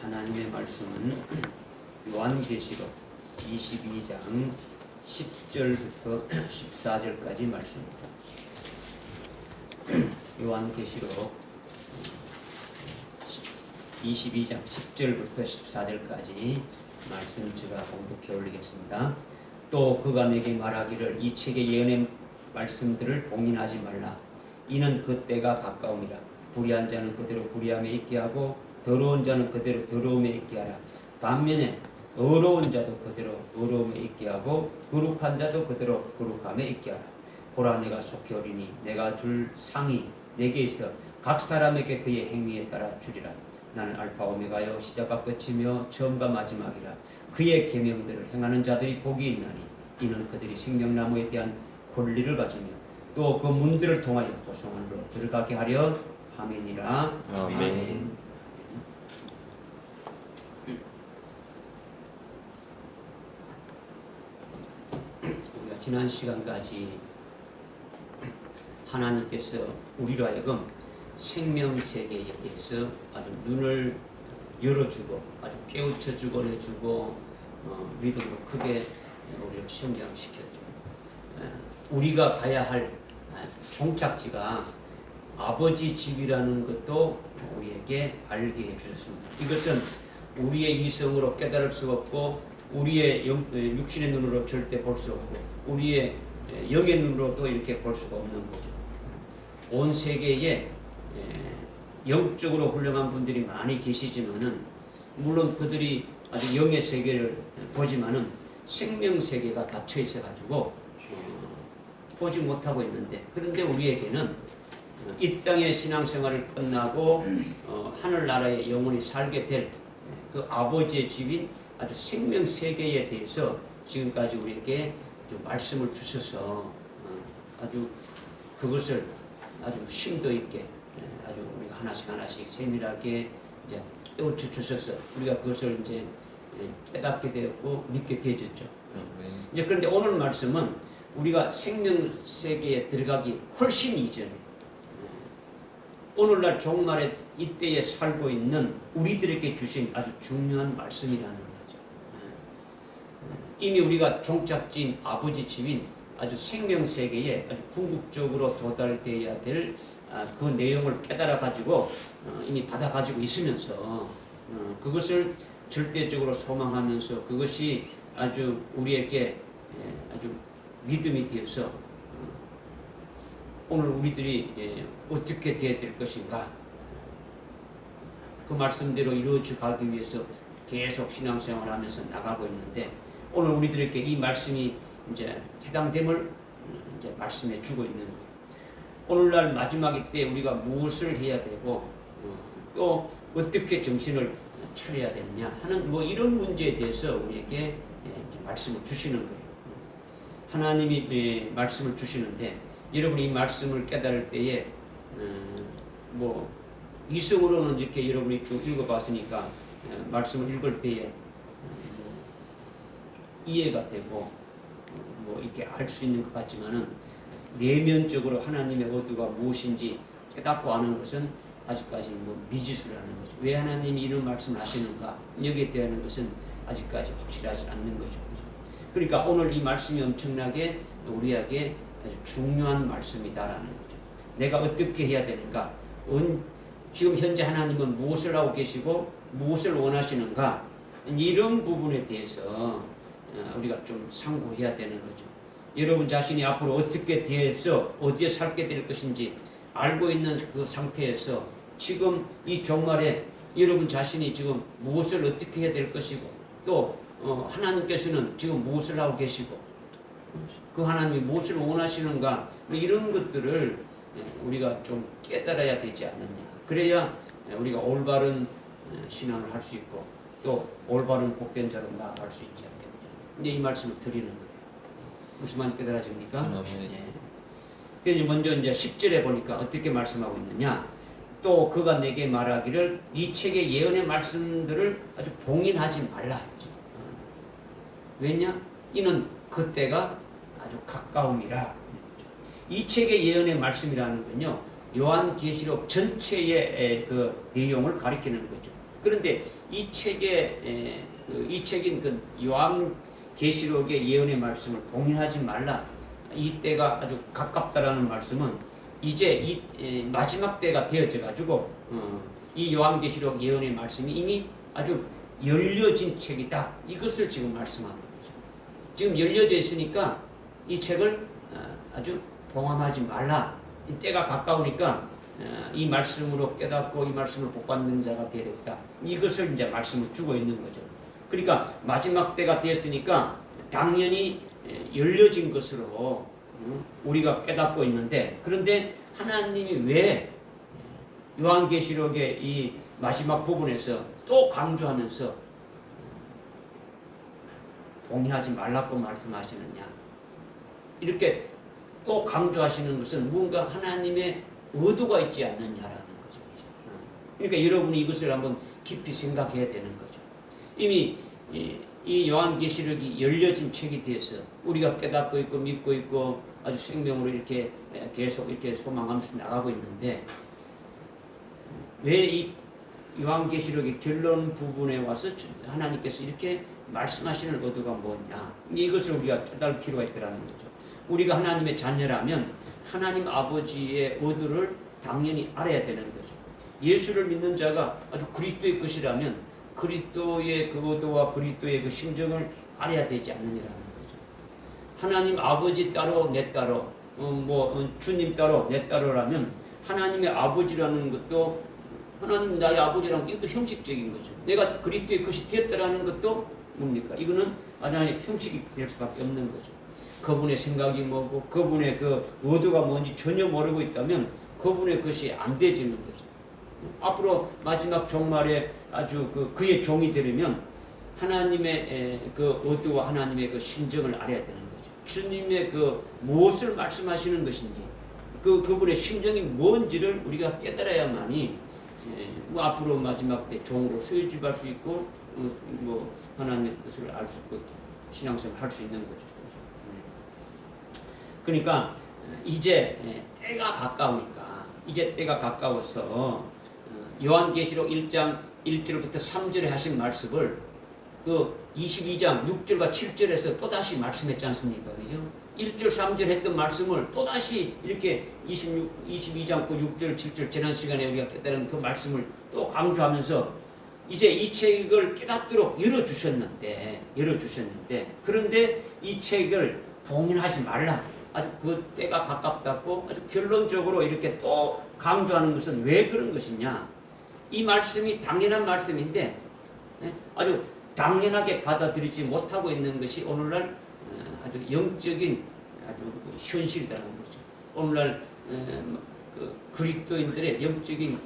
하나님의 말씀은 요한계시록 22장 10절부터 14절까지 말씀입니다. 요한계시록 22장 10절부터 14절까지 말씀 제가 공독해 올리겠습니다. 또 그가 내게 말하기를 이 책의 예언의 말씀들을 봉인하지 말라. 이는 그 때가 가까움이라. 불의한 자는 그대로 불의함에 있게 하고 더러운 자는 그대로 더러움에 있게 하라. 반면에 의로운 자도 그대로 의로움에 있게 하고 거룩한 자도 그대로 거룩함에 있게 하라. 보라, 내가 속히 오리니 내가 줄 상이 내게 있어 각 사람에게 그의 행위에 따라 주리라. 나는 알파 오메가요 시작과 끝이며 처음과 마지막이라. 그의 계명들을 행하는 자들이 복이 있나니 이는 그들이 생명나무에 대한 권리를 가지며 또 그 문들을 통하여 도성 안으로 들어가게 하려 함이니라. 아멘. 우리가 지난 시간까지 하나님께서 우리로 하여금 생명세계에 대해서 아주 눈을 열어주고 아주 깨우쳐주고 해주고 믿음으로 크게 우리를 성장시켰죠. 우리가 가야 할 종착지가 아버지 집이라는 것도 우리에게 알게 해주셨습니다. 이것은 우리의 이성으로 깨달을 수 없고 우리의 육신의 눈으로 절대 볼 수 없고 우리의 영의 눈으로도 이렇게 볼 수가 없는 거죠. 온 세계에 영적으로 훌륭한 분들이 많이 계시지만은 물론 그들이 아주 영의 세계를 보지만은 생명 세계가 닫혀 있어 가지고 보지 못하고 있는데, 그런데 우리에게는 이 땅의 신앙생활을 끝나고 하늘나라에 영원히 살게 될 그 아버지의 집인 아주 생명 세계에 대해서 지금까지 우리에게 좀 말씀을 주셔서 아주 그것을 아주 심도 있게 아주 우리가 하나씩 세밀하게 이제 깨우쳐 주셔서 우리가 그것을 이제 깨닫게 되었고 믿게 되어졌죠. 이제 그런데 오늘 말씀은 우리가 생명 세계에 들어가기 훨씬 이전에 오늘날 종말의 이때에 살고 있는 우리들에게 주신 아주 중요한 말씀이라는 거죠. 이미 우리가 종착지인 아버지 집인 아주 생명 세계에 아주 궁극적으로 도달되어야 될 그 내용을 깨달아 가지고 이미 받아 가지고 있으면서 그것을 절대적으로 소망하면서 그것이 아주 우리에게 아주 믿음이 되어서 오늘 우리들이 어떻게 되어야 될 것인가, 그 말씀대로 이루어져 가기 위해서 계속 신앙생활을 하면서 나가고 있는데, 오늘 우리들에게 이 말씀이 이제 해당됨을 이제 말씀해 주고 있는 거예요. 오늘날 마지막 때 우리가 무엇을 해야 되고 또 어떻게 정신을 차려야 되느냐 하는 뭐 이런 문제에 대해서 우리에게 이제 말씀을 주시는 거예요. 하나님이 말씀을 주시는데 여러분이 이 말씀을 깨달을 때에 뭐 이성으로는 이렇게 여러분이 좀 읽어봤으니까 말씀을 읽을 때에 이해가 되고 뭐 이렇게 알 수 있는 것 같지만은 내면적으로 하나님의 의도가 무엇인지 깨닫고 아는 것은 아직까지 뭐 미지수라는 거죠. 왜 하나님이 이런 말씀을 하시는가, 여기에 대한 것은 아직까지 확실하지 않는 거죠. 그러니까 오늘 이 말씀이 엄청나게 우리에게 아주 중요한 말씀이다라는 거죠. 내가 어떻게 해야 되는가, 지금 현재 하나님은 무엇을 하고 계시고 무엇을 원하시는가, 이런 부분에 대해서 우리가 좀 상고해야 되는 거죠. 여러분 자신이 앞으로 어떻게 대해서 어디에 살게 될 것인지 알고 있는 그 상태에서 지금 이 종말에 여러분 자신이 지금 무엇을 어떻게 해야 될 것이고 또 하나님께서는 지금 무엇을 하고 계시고 그 하나님이 무엇을 원하시는가, 이런 것들을 우리가 좀 깨달아야 되지 않느냐. 그래야 우리가 올바른 신앙을 할 수 있고 또 올바른 복된 자로 나아갈 수 있지 않겠느냐. 이제 이 말씀을 드리는 거예요. 무슨 말인지 깨달아집니까? 그래서 먼저 이제 10절에 보니까 어떻게 말씀하고 있느냐. 또 그가 내게 말하기를 이 책의 예언의 말씀들을 아주 봉인하지 말라 했죠. 왜냐? 이는 그때가 아주 가까움이라. 이 책의 예언의 말씀이라는 건요, 요한계시록 전체의 그 내용을 가리키는 거죠. 그런데 이 이 책인 그 요한계시록의 예언의 말씀을 봉인하지 말라. 이 때가 아주 가깝다라는 말씀은 이제 마지막 때가 되어져 가지고 이 요한계시록 예언의 말씀이 이미 아주 열려진 책이다. 이것을 지금 말씀하는 거죠. 지금 열려져 있으니까 이 책을 아주 봉함하지 말라. 이 때가 가까우니까 이 말씀으로 깨닫고 이 말씀을 복받는 자가 되겠다. 이것을 이제 말씀을 주고 있는 거죠. 그러니까 마지막 때가 되었으니까 당연히 열려진 것으로 우리가 깨닫고 있는데, 그런데 하나님이 왜 요한계시록의 이 마지막 부분에서 또 강조하면서 봉인하지 말라고 말씀하시느냐, 이렇게 또 강조하시는 것은 뭔가 하나님의 의도가 있지 않느냐라는 거죠. 그러니까 여러분이 이것을 한번 깊이 생각해야 되는 거죠. 이미 이 요한계시록이 열려진 책이 돼서 우리가 깨닫고 있고 믿고 있고 아주 생명으로 이렇게 계속 이렇게 소망하면서 나가고 있는데, 왜 이 요한계시록의 결론 부분에 와서 하나님께서 이렇게 말씀하시는 의도가 뭐냐, 이것을 우리가 깨달을 필요가 있다는 거죠. 우리가 하나님의 자녀라면 하나님 아버지의 의도를 당연히 알아야 되는 거죠. 예수를 믿는 자가 아주 그리스도의 것이라면 그리스도의 그 의도와 그리스도의 그 심정을 알아야 되지 않느냐라는 거죠. 하나님 아버지 따로 내 따로 주님 따로 내 따로라면 하나님의 아버지라는 것도, 하나님 나의 아버지라는 이것도 형식적인 거죠. 내가 그리스도의 것이 되었다라는 것도 뭡니까? 이거는 하나님의 형식이 될 수밖에 없는 거죠. 그분의 생각이 뭐고 그분의 그 의도가 뭔지 전혀 모르고 있다면 그분의 것이 안 되지는 거죠. 앞으로 마지막 종말에 아주 그의 종이 되려면 하나님의 그 의도와 하나님의 그 심정을 알아야 되는 거죠. 주님의 그 무엇을 말씀하시는 것인지, 그분의 심정이 뭔지를 우리가 깨달아야만이 앞으로 마지막 때 종으로 소유집할 수 있고 하나님의 뜻을 알 수 있고 신앙생활 할 수 있는 거죠. 그러니까 이제 때가 가까우니까, 이제 때가 가까워서 요한계시록 1장 1절부터 3절에 하신 말씀을 그 22장 6절과 7절에서 또다시 말씀했지 않습니까? 그죠? 1절 3절 했던 말씀을 또다시 이렇게 22장 6절 7절 지난 시간에 우리가 깨달은 그 말씀을 또 강조하면서 이제 이 책을 깨닫도록 열어주셨는데 그런데 이 책을 봉인하지 말라. 아주 그 때가 가깝다고 아주 결론적으로 이렇게 또 강조하는 것은 왜 그런 것이냐. 이 말씀이 당연한 말씀인데 아주 당연하게 받아들이지 못하고 있는 것이 오늘날 아주 영적인 아주 현실이라는 거죠. 오늘날 그리스도인들의 영적인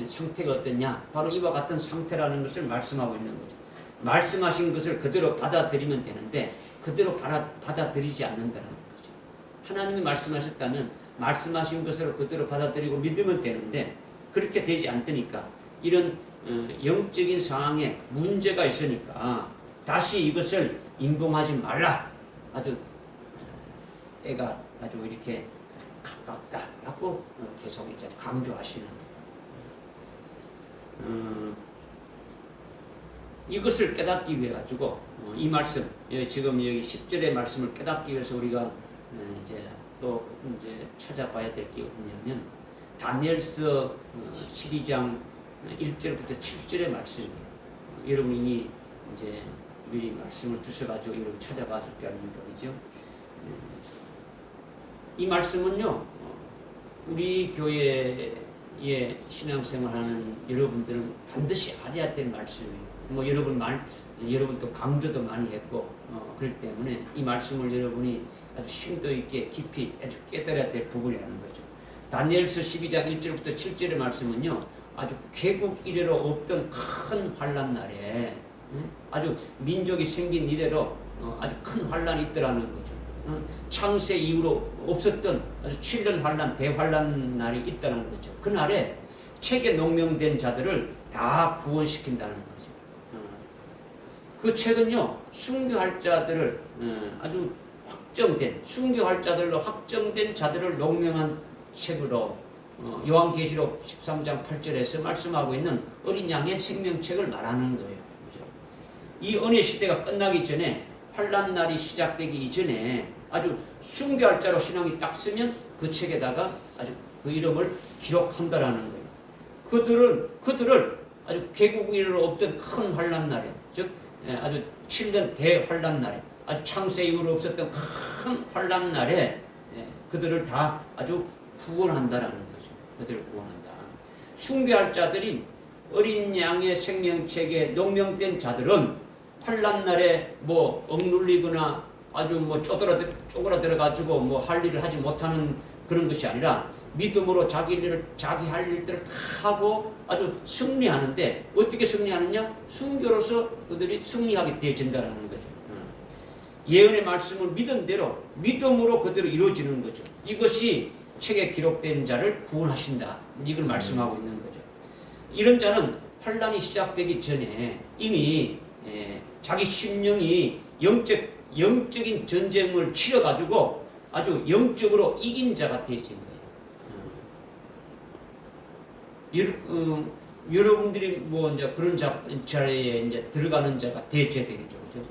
상태가 어떠냐, 바로 이와 같은 상태라는 것을 말씀하고 있는 거죠. 말씀하신 것을 그대로 받아들이면 되는데 그대로 받아들이지 않는다는 거죠. 하나님이 말씀하셨다면 말씀하신 것으로 그대로 받아들이고 믿으면 되는데 그렇게 되지 않으니까 이런 영적인 상황에 문제가 있으니까 다시 이것을 인봉하지 말라. 아주 때가 아주 이렇게 가깝다라고 계속 이제 강조하시는 이것을 깨닫기 위해 가지고 이 말씀 지금 여기 10절의 말씀을 깨닫기 위해서 우리가 이제 또 이제 찾아봐야 될 게 어디냐면 다니엘서 12장 1절부터 7절의 말씀이에요. 여러분이 이제 미리 말씀을 주셔가지고 여러분 찾아봤을 게 아닙니까, 그죠? 이 말씀은요, 우리 교회의 신앙생활하는 여러분들은 반드시 알아야 될 말씀이에요. 여러분 또 강조도 많이 했고, 그렇기 때문에 이 말씀을 여러분이 아주 심도 있게 깊이 아주 깨달아야 될 부분이라는 거죠. 다니엘서 12장 1절부터 7절의 말씀은요, 아주 개국 이래로 없던 큰 환란 날에 아주 민족이 생긴 이래로 아주 큰 환란이 있더라는 거죠. 창세 이후로 없었던 아주 7년 환란, 대환란 날이 있다는 거죠. 그날에 책에 농명된 자들을 다 구원시킨다는 거죠. 그 책은요, 순교할 자들을 순교할 자들로 확정된 자들을 농명한 책으로 요한계시록 13장 8절에서 말씀하고 있는 어린 양의 생명책을 말하는 거예요. 그죠? 이 은혜 시대가 끝나기 전에 환난 날이 시작되기 이전에 아주 순교할 자로 신앙이 딱 쓰면 그 책에다가 아주 그 이름을 기록한다라는 거예요. 그들을 아주 개국 이후로 없던 큰 환난 날에, 즉 아주 7년 대환난 날에, 아주 창세 이후로 없었던 큰 환난 날에 그들을 다 아주 구원한다라는 거죠. 그들을 구원한다. 순교할 자들인 어린 양의 생명책에 농명된 자들은 환난 날에 뭐 억눌리거나 아주 뭐 쪼그라들어 가지고 뭐 할 일을 하지 못하는 그런 것이 아니라 믿음으로 자기 할 일들을 다 하고 아주 승리하는데, 어떻게 승리하느냐? 순교로서 그들이 승리하게 되어진다는 거죠. 예언의 말씀을 믿음대로 믿음으로 그대로 이루어지는 거죠. 이것이 책에 기록된 자를 구원하신다. 이걸 말씀하고 있는 거죠. 이런 자는 환난이 시작되기 전에 이미 자기 심령이 영적인 전쟁을 치러가지고 아주 영적으로 이긴 자가 되어진 거예요. 여러분들이 뭐 이제 그런 자리에 이제 들어가는 자가 되어져야 되겠죠. 그죠?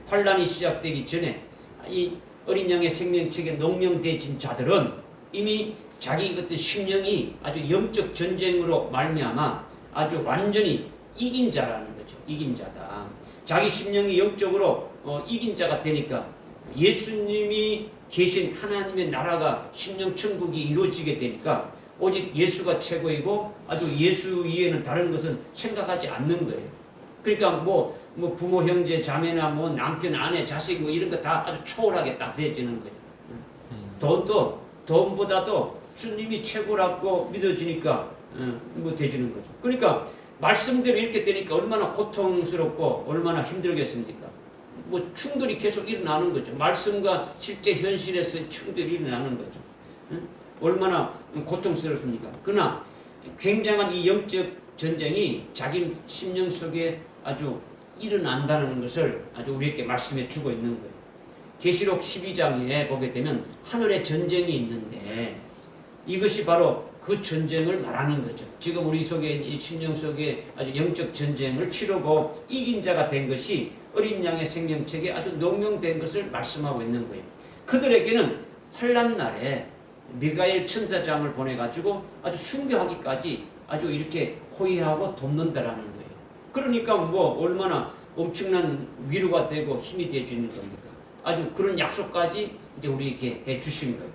환란이 시작되기 전에 이 어린 양의 생명책에 농명되어진 자들은 이미 자기 어떤 심령이 아주 영적 전쟁으로 말미암아 아주 완전히 이긴 자라는 거죠. 이긴 자다. 자기 심령이 영적으로 이긴 자가 되니까 예수님이 계신 하나님의 나라가 심령 천국이 이루어지게 되니까 오직 예수가 최고이고 아주 예수 이외에는 다른 것은 생각하지 않는 거예요. 그러니까 뭐 부모, 형제, 자매나 뭐 남편, 아내, 자식 뭐 이런 거 다 아주 초월하게 다 되어지는 거예요. 돈보다도 주님이 최고라고 믿어지니까 뭐 되지는 거죠. 그러니까 말씀대로 이렇게 되니까 얼마나 고통스럽고 얼마나 힘들겠습니까? 뭐 충돌이 계속 일어나는 거죠. 말씀과 실제 현실에서 충돌이 일어나는 거죠. 얼마나 고통스럽습니까? 그러나 굉장한 이 영적 전쟁이 자기 심령 속에 아주 일어난다는 것을 아주 우리에게 말씀해 주고 있는 거예요. 계시록 12장에 보게 되면 하늘의 전쟁이 있는데 이것이 바로 그 전쟁을 말하는 거죠. 지금 우리 속에 이 심령 속에 아주 영적 전쟁을 치르고 이긴 자가 된 것이 어린 양의 생명책에 아주 농명된 것을 말씀하고 있는 거예요. 그들에게는 환난 날에 미가엘 천사장을 보내가지고 아주 순교하기까지 아주 이렇게 호위하고 돕는다라는 거예요. 그러니까 뭐 얼마나 엄청난 위로가 되고 힘이 되어지는 겁니까? 아주 그런 약속까지 이제 우리에게 해 주신 거예요.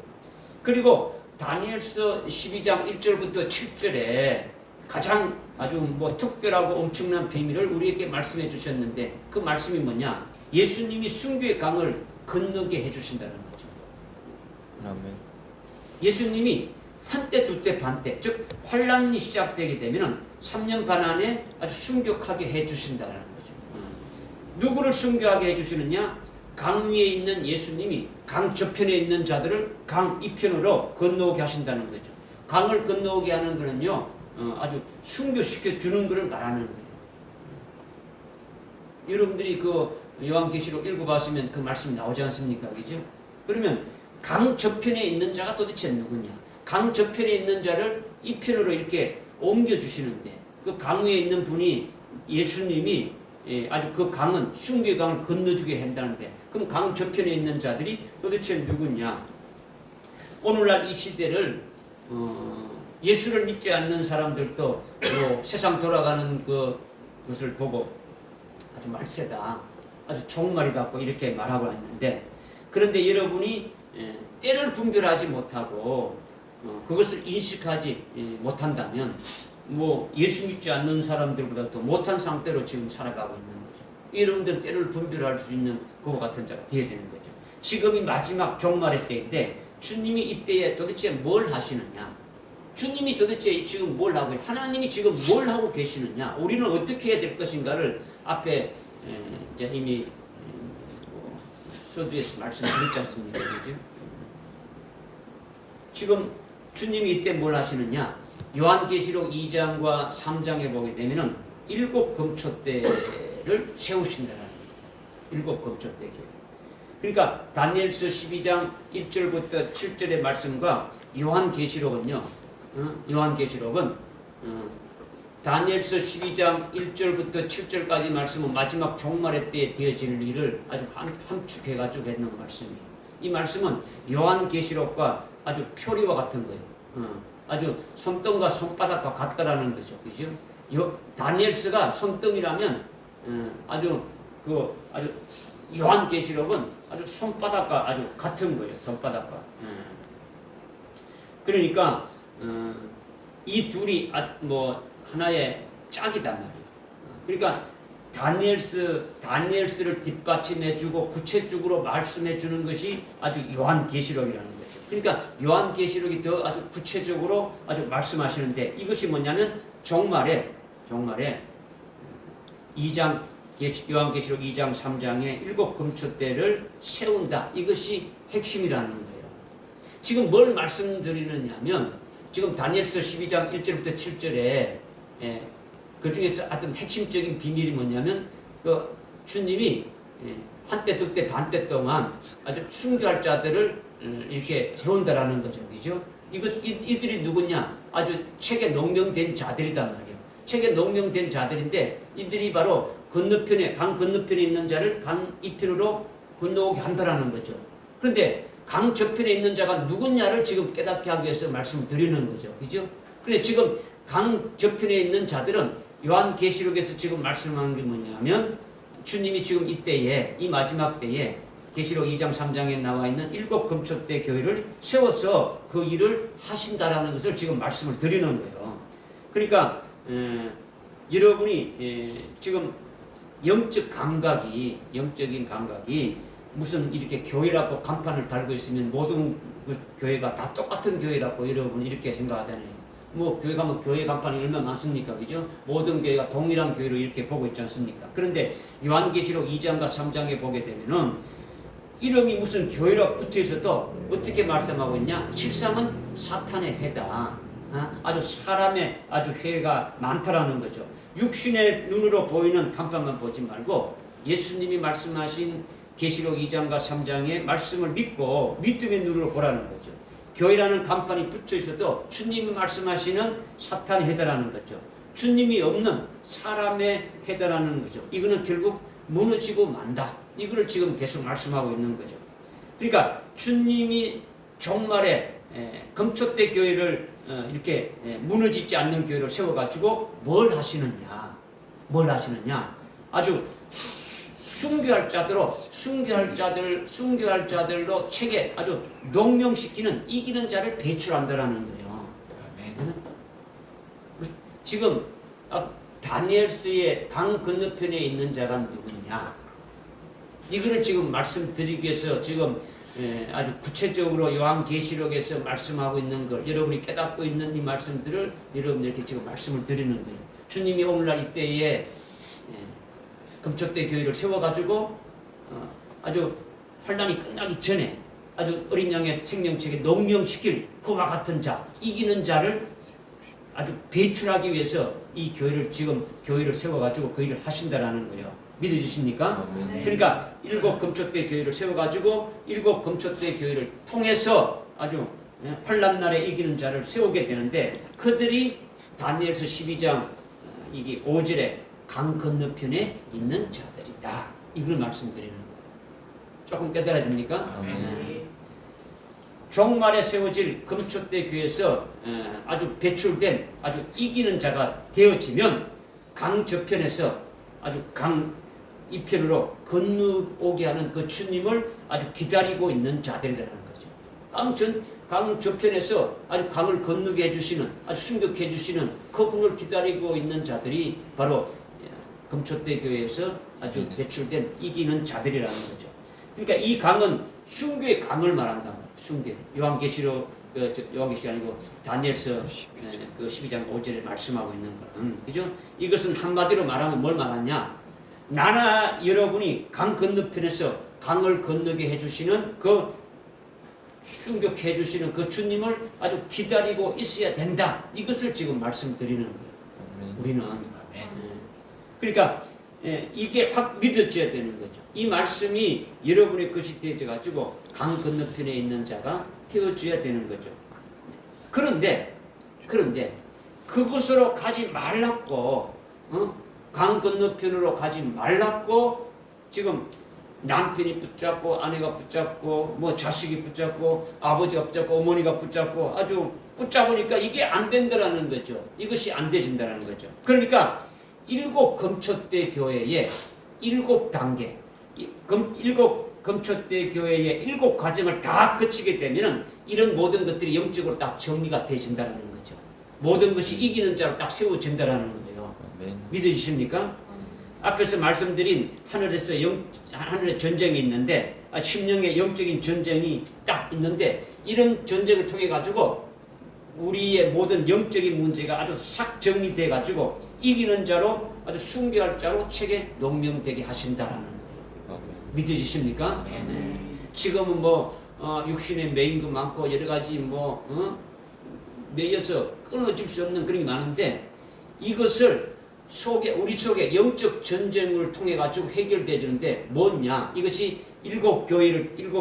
그리고 다니엘서 12장 1절부터 7절에 가장 아주 뭐 특별하고 엄청난 비밀을 우리에게 말씀해 주셨는데 그 말씀이 뭐냐? 예수님이 순교의 강을 건너게 해 주신다는 거죠. 아멘. 예수님이 한때, 두때, 반때, 즉 환란이 시작되게 되면은 3년 반 안에 아주 순교하게 해 주신다는 거죠. 누구를 순교하게 해 주시느냐? 강 위에 있는 예수님이 강 저편에 있는 자들을 강 이편으로 건너오게 하신다는 거죠. 강을 건너오게 하는 거는요, 아주 순교시켜 주는 것을 말하는 거예요. 여러분들이 그 요한계시록 읽어봤으면 그 말씀이 나오지 않습니까? 그죠? 그러면 강 저편에 있는 자가 도대체 누구냐? 강 저편에 있는 자를 이 편으로 이렇게 옮겨주시는데 그 강 위에 있는 분이 예수님이 아주 그 강은 순교의 강을 건너주게 한다는데 그럼 강 저편에 있는 자들이 도대체 누구냐? 오늘날 이 시대를 예수를 믿지 않는 사람들도 세상 돌아가는 그것을 보고 아주 말세다, 아주 종말이 같고 이렇게 말하고 있는데 그런데 여러분이 때를 분별하지 못하고 그것을 인식하지 못한다면 뭐 예수 믿지 않는 사람들보다 더 못한 상태로 지금 살아가고 있는 거죠. 여러분들 때를 분별할 수 있는 그와 같은 자가 되어야 되는 거죠. 지금이 마지막 종말의 때인데 주님이 이때에 도대체 뭘 하시느냐? 주님이 도대체 지금 뭘 하고 하나님이 지금 뭘 하고 계시느냐? 우리는 어떻게 해야 될 것인가를 앞에 이제 이미 서두에서 말씀드렸지 않습니까? 그죠? 지금 주님이 이때 뭘 하시느냐? 요한계시록 2장과 3장에 보게 되면은 7 금초대를 세우신다는 거예요. 7 금초대. 그러니까 다니엘서 12장 1절부터 7절의 말씀과 요한계시록은요, 요한계시록은 다니엘서 12장 1절부터 7절까지 말씀은 마지막 종말의 때에 되어질 일을 아주 함축해가지고 했는 말씀이에요. 이 말씀은 요한계시록과 아주 표리와 같은 거예요. 아주 손등과 손바닥과 같다라는 거죠. 그죠? 다니엘서가 손등이라면 아주 요한계시록은 아주 손바닥과 아주 같은 거예요. 손바닥과. 그러니까 이 둘이 하나의 짝이단 말이에요. 그러니까 다니엘스를 뒷받침해주고 구체적으로 말씀해주는 것이 아주 요한계시록이라는 거죠. 그러니까 요한계시록이 더 아주 구체적으로 아주 말씀하시는데 이것이 뭐냐면 종말에 요한계시록 2장 3장에 7 금초대를 세운다. 이것이 핵심이라는 거예요. 지금 뭘 말씀드리느냐면 지금 다니엘서 12장 1절부터 7절에 그 중에서 어떤 핵심적인 비밀이 뭐냐면 그 주님이 한때 두때 반때 동안 아주 순교할 자들을 이렇게 세운다라는 거죠. 그죠? 이들이 누구냐? 아주 책에 농명된 자들이단 말이에요. 책에 농명된 자들인데 이들이 바로 강 건너편에 있는 자를 강 이편으로 건너오게 한다라는 거죠. 그런데 강 저편에 있는 자가 누구냐를 지금 깨닫게 하기 위해서 말씀을 드리는 거죠. 그죠? 그런데 지금 강 저편에 있는 자들은 요한계시록에서 지금 말씀하는 게 뭐냐면 주님이 지금 이때에 이 마지막 때에 계시록 2장 3장에 나와 있는 7 금초대 교회를 세워서 그 일을 하신다라는 것을 지금 말씀을 드리는 거예요. 그러니까 여러분이 지금 영적인 감각이 무슨 이렇게 교회라고 간판을 달고 있으면 모든 그 교회가 다 똑같은 교회라고 여러분 이렇게 생각하잖아요. 뭐 교회 가면 교회 간판이 얼마나 많습니까? 그죠? 모든 교회가 동일한 교회로 이렇게 보고 있지 않습니까? 그런데 요한계시록 2장과 3장에 보게 되면은 이름이 무슨 교회라 붙어 있어도 어떻게 말씀하고 있냐? 실상은 사탄의 회다. 아주 사람의 아주 회가 많다라는 거죠. 육신의 눈으로 보이는 간판만 보지 말고 예수님이 말씀하신 계시록 2장과 3장의 말씀을 믿고 믿음의 눈으로 보라는 거죠. 교회라는 간판이 붙여 있어도 주님이 말씀하시는 사탄의 회다라는 거죠. 주님이 없는 사람의 회다라는 거죠. 이거는 결국 무너지고 만다. 이거를 지금 계속 말씀하고 있는 거죠. 그러니까 주님이 종말에 금초대 교회를 이렇게 무너지지 않는 교회를 세워가지고 뭘 하시느냐? 아주 순교할 자들로 책에 아주 농명시키는 이기는 자를 배출한다라는 거예요. 지금 다니엘서의 강 건너편에 있는 자가 누구냐? 이거를 지금 말씀드리기 위해서 지금 아주 구체적으로 요한계시록에서 말씀하고 있는 걸 여러분이 깨닫고 있는 이 말씀들을 여러분들께 지금 말씀을 드리는 거예요. 주님이 오늘날 이때에 금초대 교회를 세워가지고 아주 환란이 끝나기 전에 아주 어린 양의 생명책에 농명시킬 그와 같은 자, 이기는 자를 아주 배출하기 위해서 이 교회를 세워가지고 그 일을 하신다라는 거예요. 믿어주십니까? 네. 그러니까 7 금초대 교회를 세워가지고 7 금초대 교회를 통해서 아주 환란 날에 이기는 자를 세우게 되는데 그들이 다니엘서 12장 이게 5절에 강 건너편에 있는 자들이다. 이걸 말씀드리는 거예요. 조금 깨달아집니까? 종말에 세워질 금초대 교회에서 아주 배출된 아주 이기는 자가 되어지면 강 저편에서 아주 강 이편으로 건너오게 하는 그 주님을 아주 기다리고 있는 자들이라는 거죠. 강 저편에서 아주 강을 건너게 해주시는 아주 순교해 해주시는 그분을 기다리고 있는 자들이 바로 금초대 교회에서 아주 배출된 이기는 자들이라는 거죠. 그러니까 이 강은 순교의 강을 말한단 말이에요. 순교. 요한계시록 요한계시록이 아니고 다니엘서 12장 5절에 말씀하고 있는 거는 그죠? 이것은 한마디로 말하면 뭘 말하냐? 나나 여러분이 강 건너편에서 강을 건너게 해주시는 그 순교해 주시는 그 주님을 아주 기다리고 있어야 된다. 이것을 지금 말씀드리는 거예요. 우리는. 그러니까 이게 확 믿어져야 되는 거죠. 이 말씀이 여러분의 것이 되어져가지고 강 건너편에 있는 자가 되어져야 되는 거죠. 그런데 그런데 그곳으로 가지 말랐고, 강 건너편으로 가지 말랐고, 지금 남편이 붙잡고 아내가 붙잡고 뭐 자식이 붙잡고 아버지가 붙잡고 어머니가 붙잡고 아주 붙잡으니까 이게 안 된다라는 거죠. 이것이 안 되진다는 거죠. 그러니까 7 검초대 교회의 7단계, 7 검초대 교회의 7 과정을 다 거치게 되면은 이런 모든 것들이 영적으로 딱 정리가 되진다는 거죠. 모든 것이 이기는 자로 딱 세워진다는 거예요. 아멘. 믿으십니까? 앞에서 말씀드린 하늘의 전쟁이 있는데, 심령의 영적인 전쟁이 딱 있는데, 이런 전쟁을 통해 가지고 우리의 모든 영적인 문제가 아주 싹 정리돼 가지고 이기는 자로, 아주 순교할 자로 책에 농명되게 하신다라는 거예요. 아멘. 믿으십니까? 네. 지금은 뭐 육신에 매인 거 많고 여러 가지 매여서 끊어질 수 없는 그런 게 많은데, 이것을 우리 속에 영적 전쟁을 통해 가지고 해결되는데 뭐냐? 이것이 7 교회 7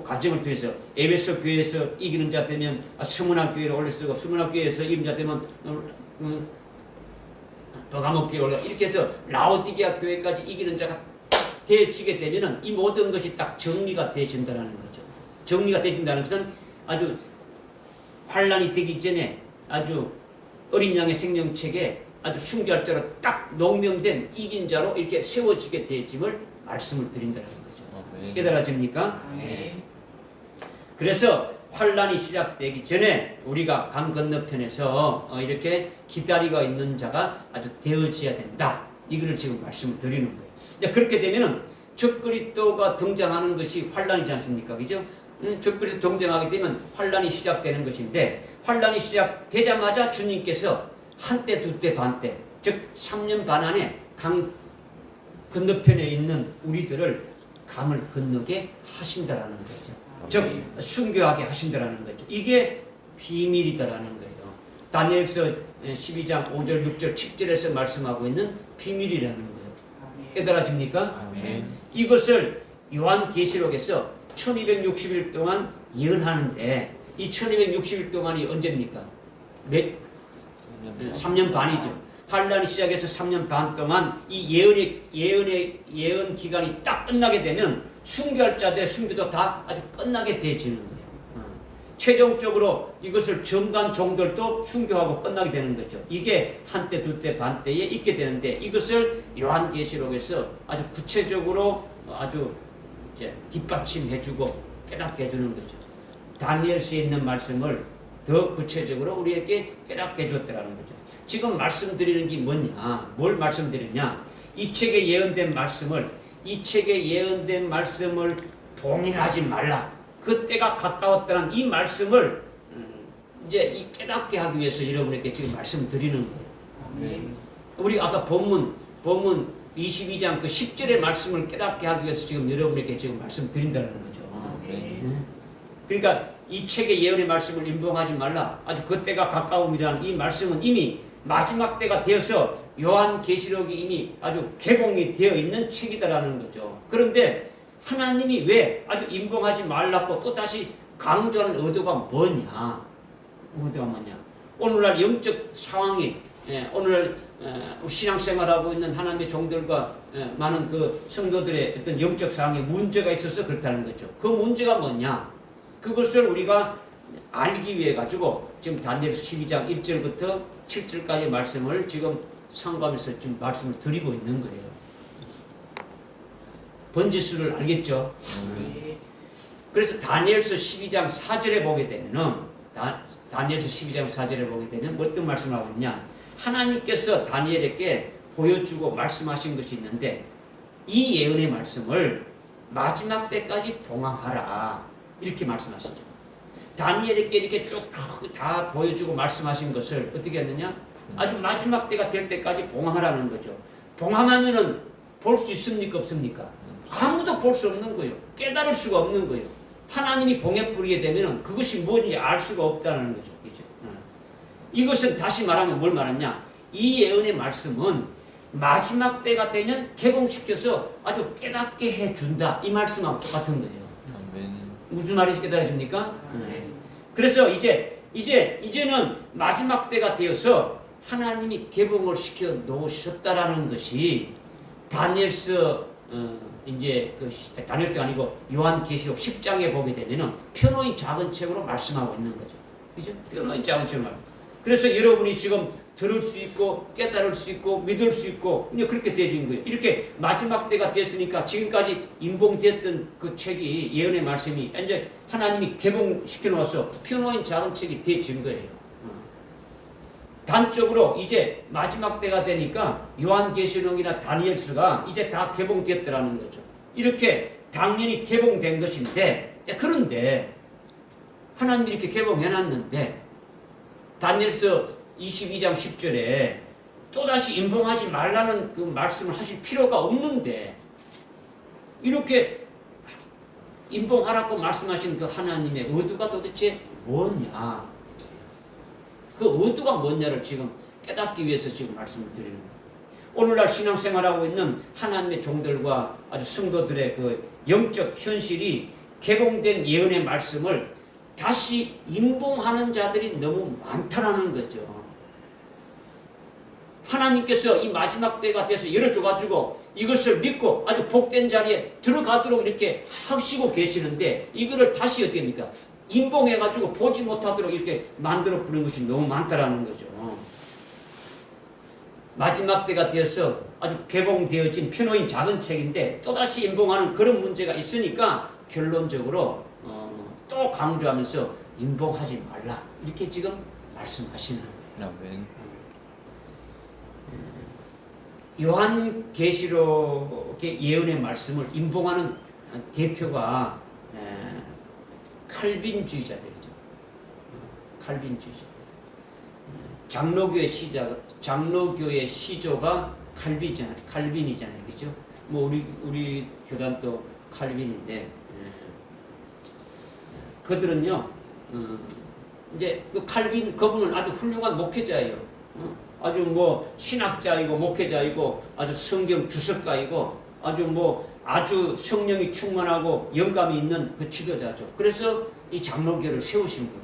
과정을 통해서 에베소 교회에서 이기는 자 되면 스무나 교회로 올려쓰고, 스무나 교회에서 이기는 자 되면 버가모 교회 올려, 이렇게 해서 라오디게아 교회까지 이기는 자가 되어지게 되면은 이 모든 것이 딱 정리가 되어진다는 거죠. 정리가 되어진다는 것은 아주 환란이 되기 전에 아주 어린 양의 생명책에 아주 순교할 자로 딱 농명된 이긴 자로 이렇게 세워지게 되어짐을 말씀을 드린다는 거죠. 아멘. 깨달아집니까? 네. 그래서 환란이 시작되기 전에 우리가 강 건너편에서 이렇게 기다리고 있는 자가 아주 되어져야 된다. 이거를 지금 말씀을 드리는 거예요. 그렇게 되면은 적그리스도가 등장하는 것이 환란이지 않습니까? 그죠? 적그리스도 등장하게 되면 환란이 시작되는 것인데, 환란이 시작되자마자 주님께서 한때, 두때, 반때, 즉 3년 반 안에 강 건너편에 있는 우리들을 강을 건너게 하신다라는 거죠. 즉 순교하게 하신다라는 거죠. 이게 비밀이다라는 거예요. 다니엘서 12장 5절, 6절, 7절에서 말씀하고 있는 비밀이라는 거예요. 깨달아집니까? 아멘. 이것을 요한계시록에서 1260일 동안 예언하는데, 이 1260일 동안이 언제입니까? 3년 반이죠. 환란이 시작해서 3년 반 동안 이 예언 기간이 딱 끝나게 되면 순교할 자들의 순교도 다 아주 끝나게 되어지는 거예요. 최종적으로 이것을 정관 종들도 순교하고 끝나게 되는 거죠. 이게 한때, 두때, 반때에 있게 되는데, 이것을 요한계시록에서 아주 구체적으로 아주 이제 뒷받침해주고 깨닫게 해주는 거죠. 다니엘서에 있는 말씀을 더 구체적으로 우리에게 깨닫게 해주었다는 거죠. 지금 말씀드리는 게 뭐냐? 뭘 말씀드리냐? 이 책에 예언된 말씀을 봉인하지 말라. 그때가 가까웠다는 이 말씀을 이제 이 깨닫게 하기 위해서 여러분에게 지금 말씀드리는 거예요. 우리 아까 본문 22장 그 10절의 말씀을 깨닫게 하기 위해서 지금 여러분에게 지금 말씀드린다는 거죠. 그러니까 이 책의 예언의 말씀을 임봉하지 말라. 아주 그때가 가까움이라는 이 말씀은 이미 마지막 때가 되어서 요한계시록이 이미 아주 개봉이 되어 있는 책이다라는 거죠. 그런데 하나님이 왜 아주 임봉하지 말라고 또 다시 강조하는 의도가 뭐냐? 오늘날 영적 상황이, 오늘날 신앙생활하고 있는 하나님의 종들과 많은 그 성도들의 어떤 영적 상황에 문제가 있어서 그렇다는 거죠. 그 문제가 뭐냐? 그것을 우리가 알기 위해 가지고 지금 다니엘서 12장 1절부터 7절까지의 말씀을 지금 상고하면서 지금 말씀을 드리고 있는 거예요. 번지수를 알겠죠? 그래서 다니엘서 12장 4절에 보게 되면은 다니엘서 12장 4절에 보게 되면 어떤 말씀을 하고 있냐? 하나님께서 다니엘에게 보여주고 말씀하신 것이 있는데, 이 예언의 말씀을 마지막 때까지 봉황하라. 이렇게 말씀하시죠. 다니엘에게 이렇게 쭉 다 보여주고 말씀하신 것을 어떻게 했느냐? 아주 마지막 때가 될 때까지 봉함하라는 거죠. 봉함하면은 볼 수 있습니까? 없습니까? 아무도 볼 수 없는 거예요. 깨달을 수가 없는 거예요. 하나님이 봉해 뿌리게 되면은 그것이 뭔지 알 수가 없다는 거죠. 그죠? 이것은 다시 말하면 뭘 말하냐? 이 예언의 말씀은 마지막 때가 되면 개봉시켜서 아주 깨닫게 해준다. 이 말씀하고 똑같은 거예요. 아멘. 무슨 말인지 깨달아집니까? 그래서 이제 이제는 마지막 때가 되어서 하나님이 개봉을 시켜 놓으셨다라는 것이 다니엘서 이제 다니엘서가 아니고 요한계시록 10장에 보게 되면은 편호인 작은 책으로 말씀하고 있는 거죠. 그죠? 편호인 작은 책으로 말. 그래서 여러분이 지금 들을 수 있고 깨달을 수 있고 믿을 수 있고 이제 그렇게 되어진 거예요. 이렇게 마지막 때가 됐으니까 지금까지 인봉되었던 그 책이 예언의 말씀이 이제 하나님이 개봉시켜 놓아서 편호인 작은 책이 되어진 거예요. 단적으로 이제 마지막 때가 되니까 요한계시록이나 다니엘서가 이제 다 개봉되었더라는 거죠. 이렇게 당연히 개봉된 것인데 그런데 하나님이 이렇게 개봉해놨는데 다니엘서 22장 10절에 또다시 인봉하지 말라는 그 말씀을 하실 필요가 없는데 이렇게 인봉하라고 말씀하신 그 하나님의 의도가 도대체 뭐냐? 그 의도가 뭐냐를 지금 깨닫기 위해서 지금 말씀을 드리는 거예요. 오늘날 신앙생활하고 있는 하나님의 종들과 아주 성도들의 그 영적 현실이 개봉된 예언의 말씀을 다시 인봉하는 자들이 너무 많다라는 거죠. 하나님께서 이 마지막 때가 돼서 열어줘가지고 이것을 믿고 아주 복된 자리에 들어가도록 이렇게 하시고 계시는데 이거를 다시 어떻게 합니까? 인봉해가지고 보지 못하도록 이렇게 만들어 버린 것이 너무 많다라는 거죠. 마지막 때가 되어서 아주 개봉되어진 편호인 작은 책인데 또다시 인봉하는 그런 문제가 있으니까 결론적으로 또 강조하면서 인봉하지 말라 이렇게 지금 말씀하시는 거예요. 아멘. 요한계시록의 예언의 말씀을 인봉하는 대표가 칼빈주의자들이죠. 칼빈주의자. 장로교의 시조가 칼빈이잖아요, 그죠? 뭐 우리 교단도 칼빈인데 그들은요, 이제 그 칼빈 그분은 아주 훌륭한 목회자예요. 아주 뭐 신학자이고 목회자이고 아주 성경 주석가이고 아주 성령이 충만하고 영감이 있는 그 지도자죠. 그래서 이 장로교를 세우신 분이에요.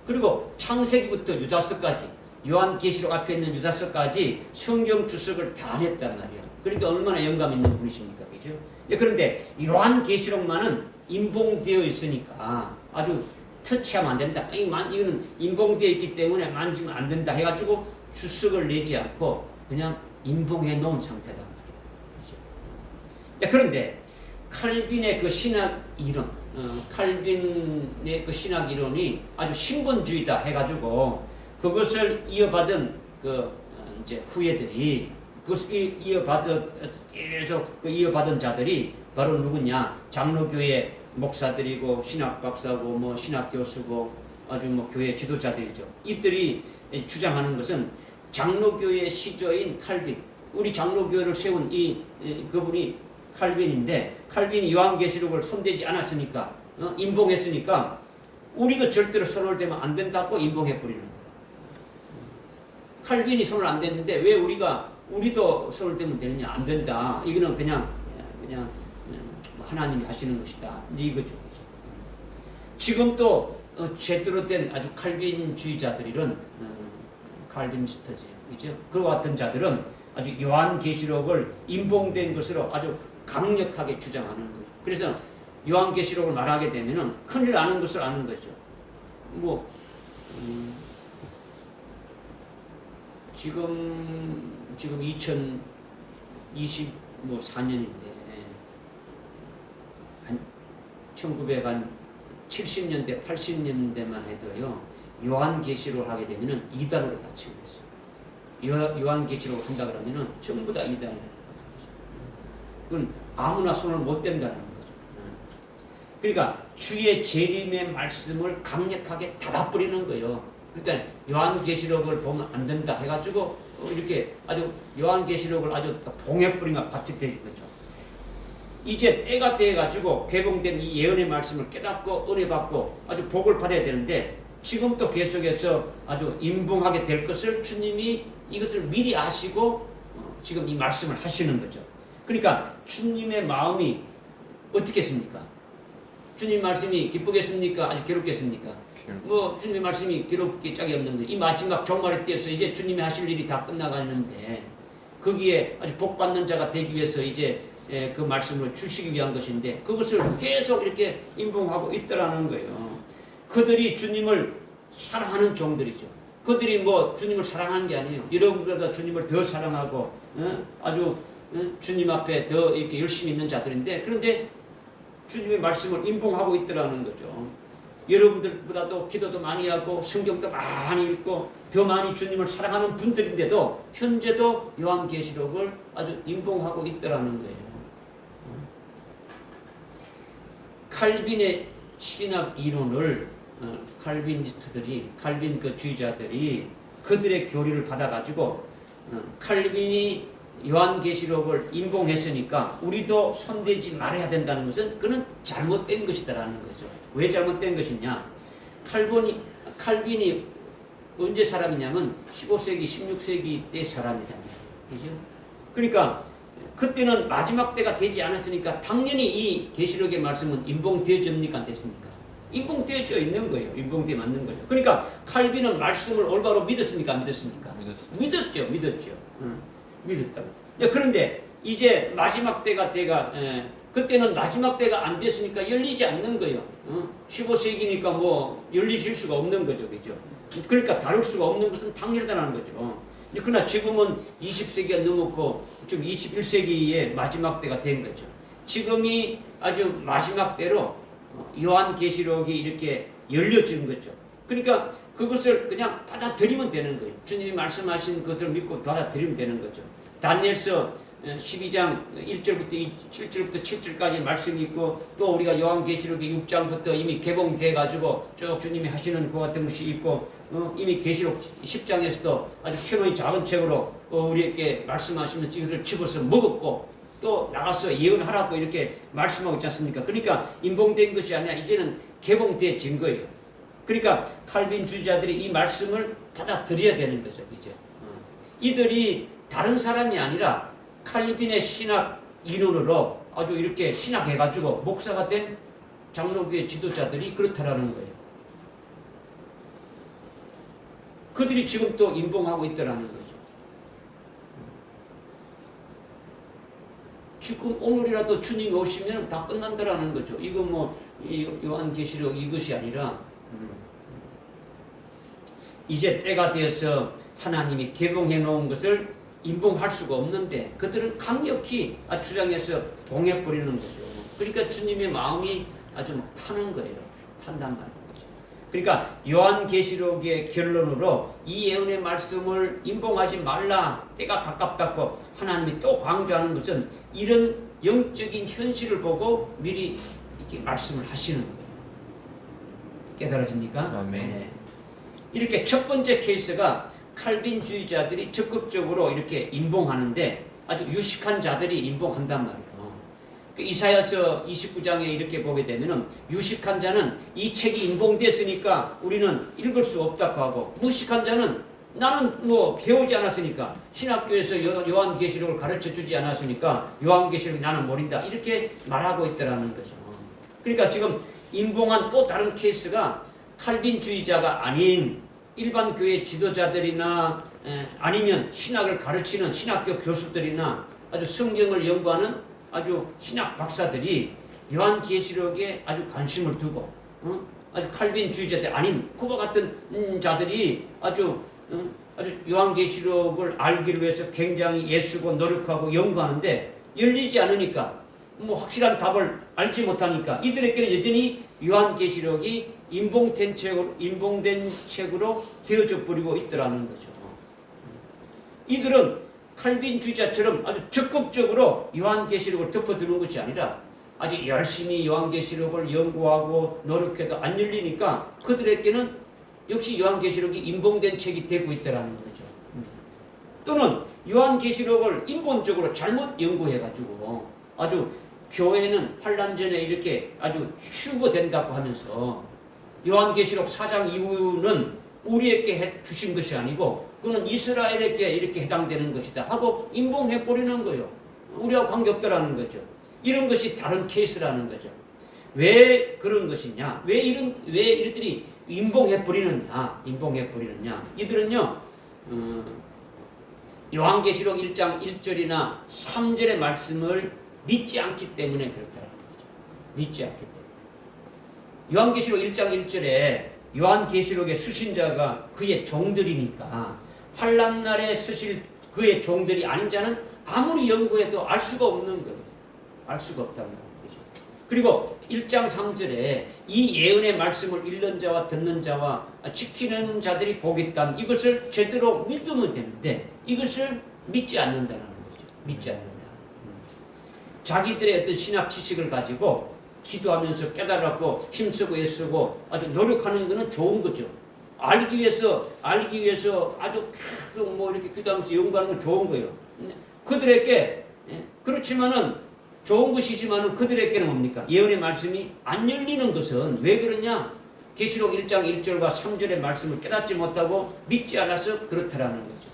그리고 창세기부터 유다서까지 요한계시록 앞에 있는 유다서까지 성경 주석을 다 냈단 말이에요. 그러니까 얼마나 영감 있는 분이십니까, 그죠? 그런데 요한계시록만은 인봉되어 있으니까 아주 터치하면 안 된다. 이거는 인봉되어 있기 때문에 만지면 안 된다 해가지고 주석을 내지 않고 그냥 인봉해 놓은 상태단 말이에요. 그런데 칼빈의 그 신학 이론, 칼빈의 그 신학 이론이 아주 신본주의다 해가지고 그것을 이어받은 이제 후예들이 그것을 계속 이어받은 자들이 바로 누구냐? 장로교회 목사들이고 신학 박사고 뭐 신학 교수고 아주 뭐 교회 지도자들이죠. 이들이 주장하는 것은 장로교의 시조인 칼빈, 우리 장로교회를 세운 그분이 칼빈인데 칼빈이 요한계시록을 손대지 않았으니까 인봉했으니까 우리도 절대로 손을 대면 안 된다고 인봉해 버리는 거예요. 칼빈이 손을 안 댔는데 왜 우리도 손을 대면 되느냐? 안 된다. 이거는 그냥 하나님이 하시는 것이다. 이거죠. 지금 또 제대로 된 아주 칼빈주의자들은 칼빈스트죠. 그죠? 그와 같은 자들은 아주 요한계시록을 인봉된 것으로 아주 강력하게 주장하는 거예요. 그래서 요한계시록을 말하게 되면은 큰일 나는 것을 아는 거죠. 지금 2024년인데 1970년대, 80년대만 해도요, 요한계시록을 하게 되면은 이단으로 다 치고 있어요. 요한계시록을 한다 그러면은 전부 다 이단이라는 거죠. 그건 아무나 손을 못 댄다는 거죠. 그러니까 주의 재림의 말씀을 강력하게 닫아버리는 거예요. 그러니까 요한계시록을 보면 안 된다 해가지고 이렇게 아주 요한계시록을 아주 봉해버리가 바짝되는 거죠. 이제 때가 돼가지고 개봉된 이 예언의 말씀을 깨닫고 은혜 받고 아주 복을 받아야 되는데 지금 또 계속해서 아주 인봉하게 될 것을 주님이 이것을 미리 아시고 지금 이 말씀을 하시는 거죠. 그러니까 주님의 마음이 어떻겠습니까? 주님 말씀이 기쁘겠습니까? 아주 괴롭겠습니까? 뭐 주님의 말씀이 기록에 짝이 없는 거예요. 이 마지막 종말의 때에서 이제 주님이 하실 일이 다 끝나가는데 거기에 아주 복 받는 자가 되기 위해서 이제 그 말씀을 주시기 위한 것인데 그것을 계속 이렇게 임봉하고 있더라는 거예요. 그들이 주님을 사랑하는 종들이죠. 그들이 뭐 주님을 사랑하는 게 아니에요. 여러분보다 주님을 더 사랑하고 아주 주님 앞에 더 이렇게 열심히 있는 자들인데 그런데 주님의 말씀을 임봉하고 있더라는 거죠. 여러분들보다도 기도도 많이 하고 성경도 많이 읽고 더 많이 주님을 사랑하는 분들인데도 현재도 요한계시록을 아주 임봉하고 있더라는 거예요. 칼빈의 신학 이론을 칼빈니스트들이 칼빈 그 주의자들이 그들의 교리를 받아가지고 칼빈이 요한계시록을 임봉했으니까 우리도 손대지 말아야 된다는 것은 그는 잘못된 것이다라는 거죠. 왜 잘못된 것이냐? 칼빈이 언제 사람이냐면 15세기, 16세기 때 사람이다. 그죠? 그러니까 그때는 마지막 때가 되지 않았으니까 당연히 이 계시록의 말씀은 임봉되어집니까? 안 됐습니까? 임봉되어져 있는 거예요. 임봉되어 맞는 거죠. 그러니까 칼빈은 말씀을 올바로 믿었습니까? 안 믿었습니까? 믿었죠. 믿었다고. 그런데 이제 마지막 때가 그때는 마지막 때가 안 됐으니까 열리지 않는 거예요. 15세기니까 뭐 열리질 수가 없는 거죠. 그죠? 그러니까 다룰 수가 없는 것은 당연하다는 거죠. 그러나 지금은 20세기가 넘었고 지금 21세기의 마지막 때가 된 거죠. 지금이 아주 마지막 때로 요한계시록이 이렇게 열려지는 거죠. 그러니까 그것을 그냥 받아들이면 되는 거예요. 주님이 말씀하신 것을 믿고 받아들이면 되는 거죠. 다니엘서 12장 1절부터 7절부터 7절까지 말씀이 있고 또 우리가 요한계시록의 6장부터 이미 개봉돼 가지고 쭉 주님이 하시는 그 같은 것이 있고 이미 계시록 10장에서도 아주 표현이 작은 책으로 우리에게 말씀하시면서 이것을 집어서 먹었고 또 나가서 예언하라고 이렇게 말씀하고 있지 않습니까? 그러니까 임봉된 것이 아니라 이제는 개봉되어진 거예요. 그러니까 칼빈 주의자들이 이 말씀을 받아들여야 되는 거죠. 이제 이들이 다른 사람이 아니라 칼빈의 신학 이론으로 아주 이렇게 신학해가지고 목사가 된 장로교의 지도자들이 그렇다라는 거예요. 그들이 지금 또 임봉하고 있다라는 거죠. 지금 오늘이라도 주님이 오시면 다 끝난다라는 거죠. 이거 뭐 요한계시록 이것이 아니라 이제 때가 되어서 하나님이 개봉해 놓은 것을 임봉할 수가 없는데 그들은 강력히 주장해서 봉해버리는 거죠. 그러니까 주님의 마음이 아주 타는 거예요. 탄단 말이에요. 그러니까 요한계시록의 결론으로 이 예언의 말씀을 임봉하지 말라, 때가 가깝다고 하나님이 또 강조하는 것은 이런 영적인 현실을 보고 미리 이렇게 말씀을 하시는 거예요. 깨달아집니까? 아멘. 네. 이렇게 첫 번째 케이스가 칼빈주의자들이 적극적으로 이렇게 임봉하는데 아주 유식한 자들이 임봉한단 말이에요. 이사야서 29장에 이렇게 보게 되면은 유식한 자는 이 책이 임봉됐으니까 우리는 읽을 수 없다고 하고 무식한 자는 나는 뭐 배우지 않았으니까 신학교에서 요한계시록을 가르쳐 주지 않았으니까 요한계시록 나는 모른다 이렇게 말하고 있더라는 거죠. 그러니까 지금 임봉한 또 다른 케이스가 칼빈주의자가 아닌 일반 교회 지도자들이나 아니면 신학을 가르치는 신학교 교수들이나 아주 성경을 연구하는 아주 신학 박사들이 요한계시록에 아주 관심을 두고 아주 칼빈주의자들 아닌 그와 같은 자들이 아주 요한계시록을 알기를 위해서 굉장히 애쓰고 노력하고 연구하는데 열리지 않으니까 뭐 확실한 답을 알지 못하니까 이들에게는 여전히 요한계시록이 임봉된 책으로 되어져 버리고 있더라는 거죠. 이들은 칼빈주의자처럼 아주 적극적으로 요한계시록을 덮어두는 것이 아니라 아주 열심히 요한계시록을 연구하고 노력해도 안 열리니까 그들에게는 역시 요한계시록이 임봉된 책이 되고 있다는 거죠. 또는 요한계시록을 인본적으로 잘못 연구해가지고 아주 교회는 환란 전에 이렇게 아주 휴거된다고 하면서 요한계시록 4장 이후는 우리에게 주신 것이 아니고 그는 이스라엘에게 이렇게 해당되는 것이다 하고 임봉해버리는 거예요. 우리하고 관계없다라는 거죠. 이런 것이 다른 케이스라는 거죠. 왜 그런 것이냐? 왜 이들이 인봉해 버리느냐? 이들은요, 요한계시록 1장 1절이나 3절의 말씀을 믿지 않기 때문에 그렇다는 거죠. 믿지 않기 때문에. 요한계시록 1장 1절에 요한계시록의 수신자가 그의 종들이니까 환난 날에 쓰실 그의 종들이 아닌 자는 아무리 연구해도 알 수가 없는 거예요. 알 수가 없다는 거죠. 그리고 1장 3절에 이 예언의 말씀을 읽는 자와 듣는 자와 지키는 자들이 보겠다. 이것을 제대로 믿으면 되는데 이것을 믿지 않는다는 거죠. 믿지 않는다. 자기들의 어떤 신학 지식을 가지고 기도하면서 깨달았고 힘쓰고 애쓰고 아주 노력하는 것은 좋은 거죠. 알기 위해서 아주 계속 뭐 이렇게 기도하면서 연구하는 건 좋은 거예요. 그들에게 그렇지만은 좋은 것이지만은 그들에게는 뭡니까? 예언의 말씀이 안 열리는 것은 왜 그러냐? 계시록 1장 1절과 3절의 말씀을 깨닫지 못하고 믿지 않아서 그렇다라는 거죠.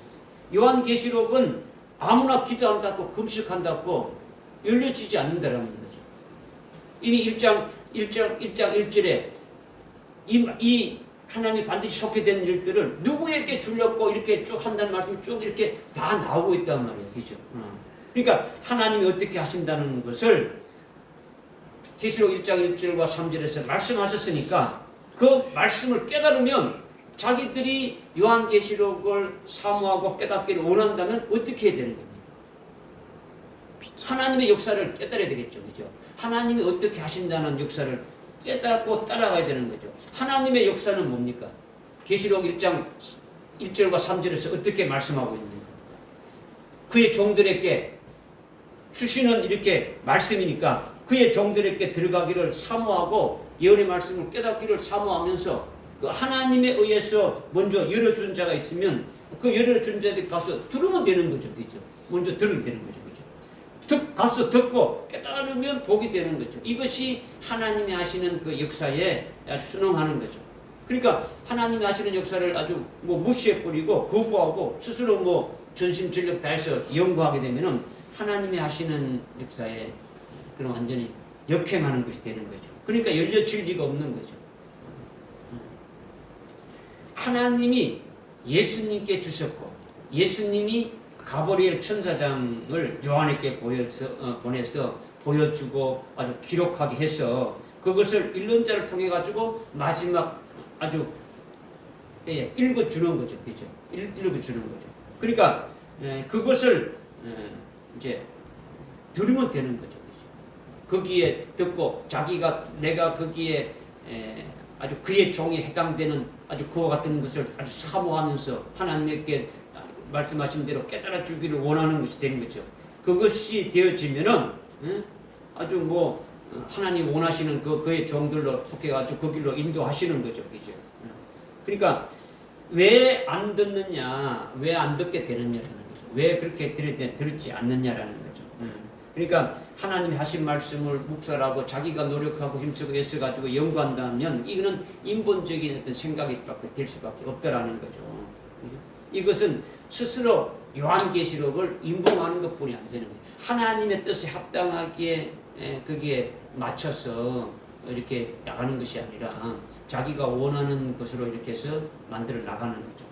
요한계시록은 아무나 기도한다고 금식한다고 열려지지 않는다라는 거죠. 이미 1장 1절에 이 하나님이 반드시 속게 되는 일들을 누구에게 주려고 이렇게 쭉 한다는 말씀이 쭉 이렇게 다 나오고 있단 말이에요. 그죠? 그러니까 하나님이 어떻게 하신다는 것을 계시록 1장 1절과 3절에서 말씀하셨으니까 그 말씀을 깨달으면 자기들이 요한계시록을 사모하고 깨닫기를 원한다면 어떻게 해야 되는 겁니까? 하나님의 역사를 깨달아야 되겠죠. 그죠? 하나님이 어떻게 하신다는 역사를 깨닫고 따라가야 되는 거죠. 하나님의 역사는 뭡니까? 계시록 1장 1절과 3절에서 어떻게 말씀하고 있는 겁니까? 그의 종들에게 주시는 이렇게 말씀이니까 그의 종들에게 들어가기를 사모하고 예언의 말씀을 깨닫기를 사모하면서 그 하나님에 의해서 먼저 열어준 자가 있으면 그 열어준 자들이 가서 들으면 되는 거죠. 그죠? 먼저 들으면 되는 거죠. 가서 듣고 깨달으면 복이 되는 거죠. 이것이 하나님이 하시는 그 역사에 아주 순응하는 거죠. 그러니까 하나님이 하시는 역사를 아주 뭐 무시해버리고 거부하고 스스로 뭐 전심전력 다해서 연구하게 되면은 하나님이 하시는 역사에 그런 완전히 역행하는 것이 되는 거죠. 그러니까 열려질 리가 없는 거죠. 하나님이 예수님께 주셨고 예수님이 가브리엘 천사장을 요한에게 보내서 보여주고 아주 기록하게 해서 그것을 읽는 자를 통해 가지고 마지막 아주 읽어주는 거죠. 그죠? 읽어주는 거죠. 그러니까 그것을 이제 들으면 되는 거죠. 그죠? 거기에 듣고 내가 거기에 아주 그의 종에 해당되는 아주 그와 같은 것을 아주 사모하면서 하나님께 말씀하신 대로 깨달아 주기를 원하는 것이 되는 거죠. 그것이 되어지면은 아주 뭐 하나님 원하시는 그의 종들로 속해가지고 그 길로 인도하시는 거죠. 그죠? 그러니까 왜 안 듣느냐, 왜 안 듣게 되느냐라는 거죠. 왜 그렇게 들었지 않느냐라는 거죠. 그러니까 하나님이 하신 말씀을 묵살하고 자기가 노력하고 힘쓰고 애써가지고 연구한다면 이거는 인본적인 어떤 생각이 될 수밖에 없다라는 거죠. 이것은 스스로 요한계시록을 인봉하는 것뿐이 안 되는 거예요. 하나님의 뜻에 합당하게 거기에 맞춰서 이렇게 나가는 것이 아니라 자기가 원하는 것으로 이렇게 해서 만들어 나가는 거죠.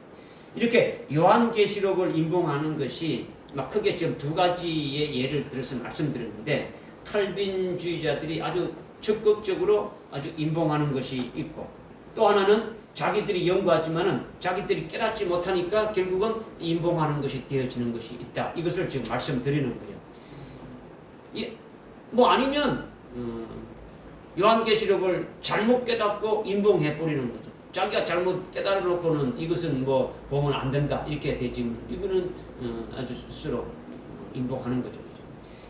이렇게 요한계시록을 인봉하는 것이 막 크게 지금 두 가지의 예를 들어서 말씀드렸는데 칼빈주의자들이 아주 적극적으로 아주 인봉하는 것이 있고 또 하나는 자기들이 연구하지만은 자기들이 깨닫지 못하니까 결국은 인봉하는 것이 되어지는 것이 있다. 이것을 지금 말씀드리는 거예요. 뭐 아니면 요한계시록을 잘못 깨닫고 인봉해 버리는 거죠. 자기가 잘못 깨달아 놓고는 이것은 뭐 보면 안 된다 이렇게 되지만 이거는 아주 스스로 인봉하는 거죠. 그죠?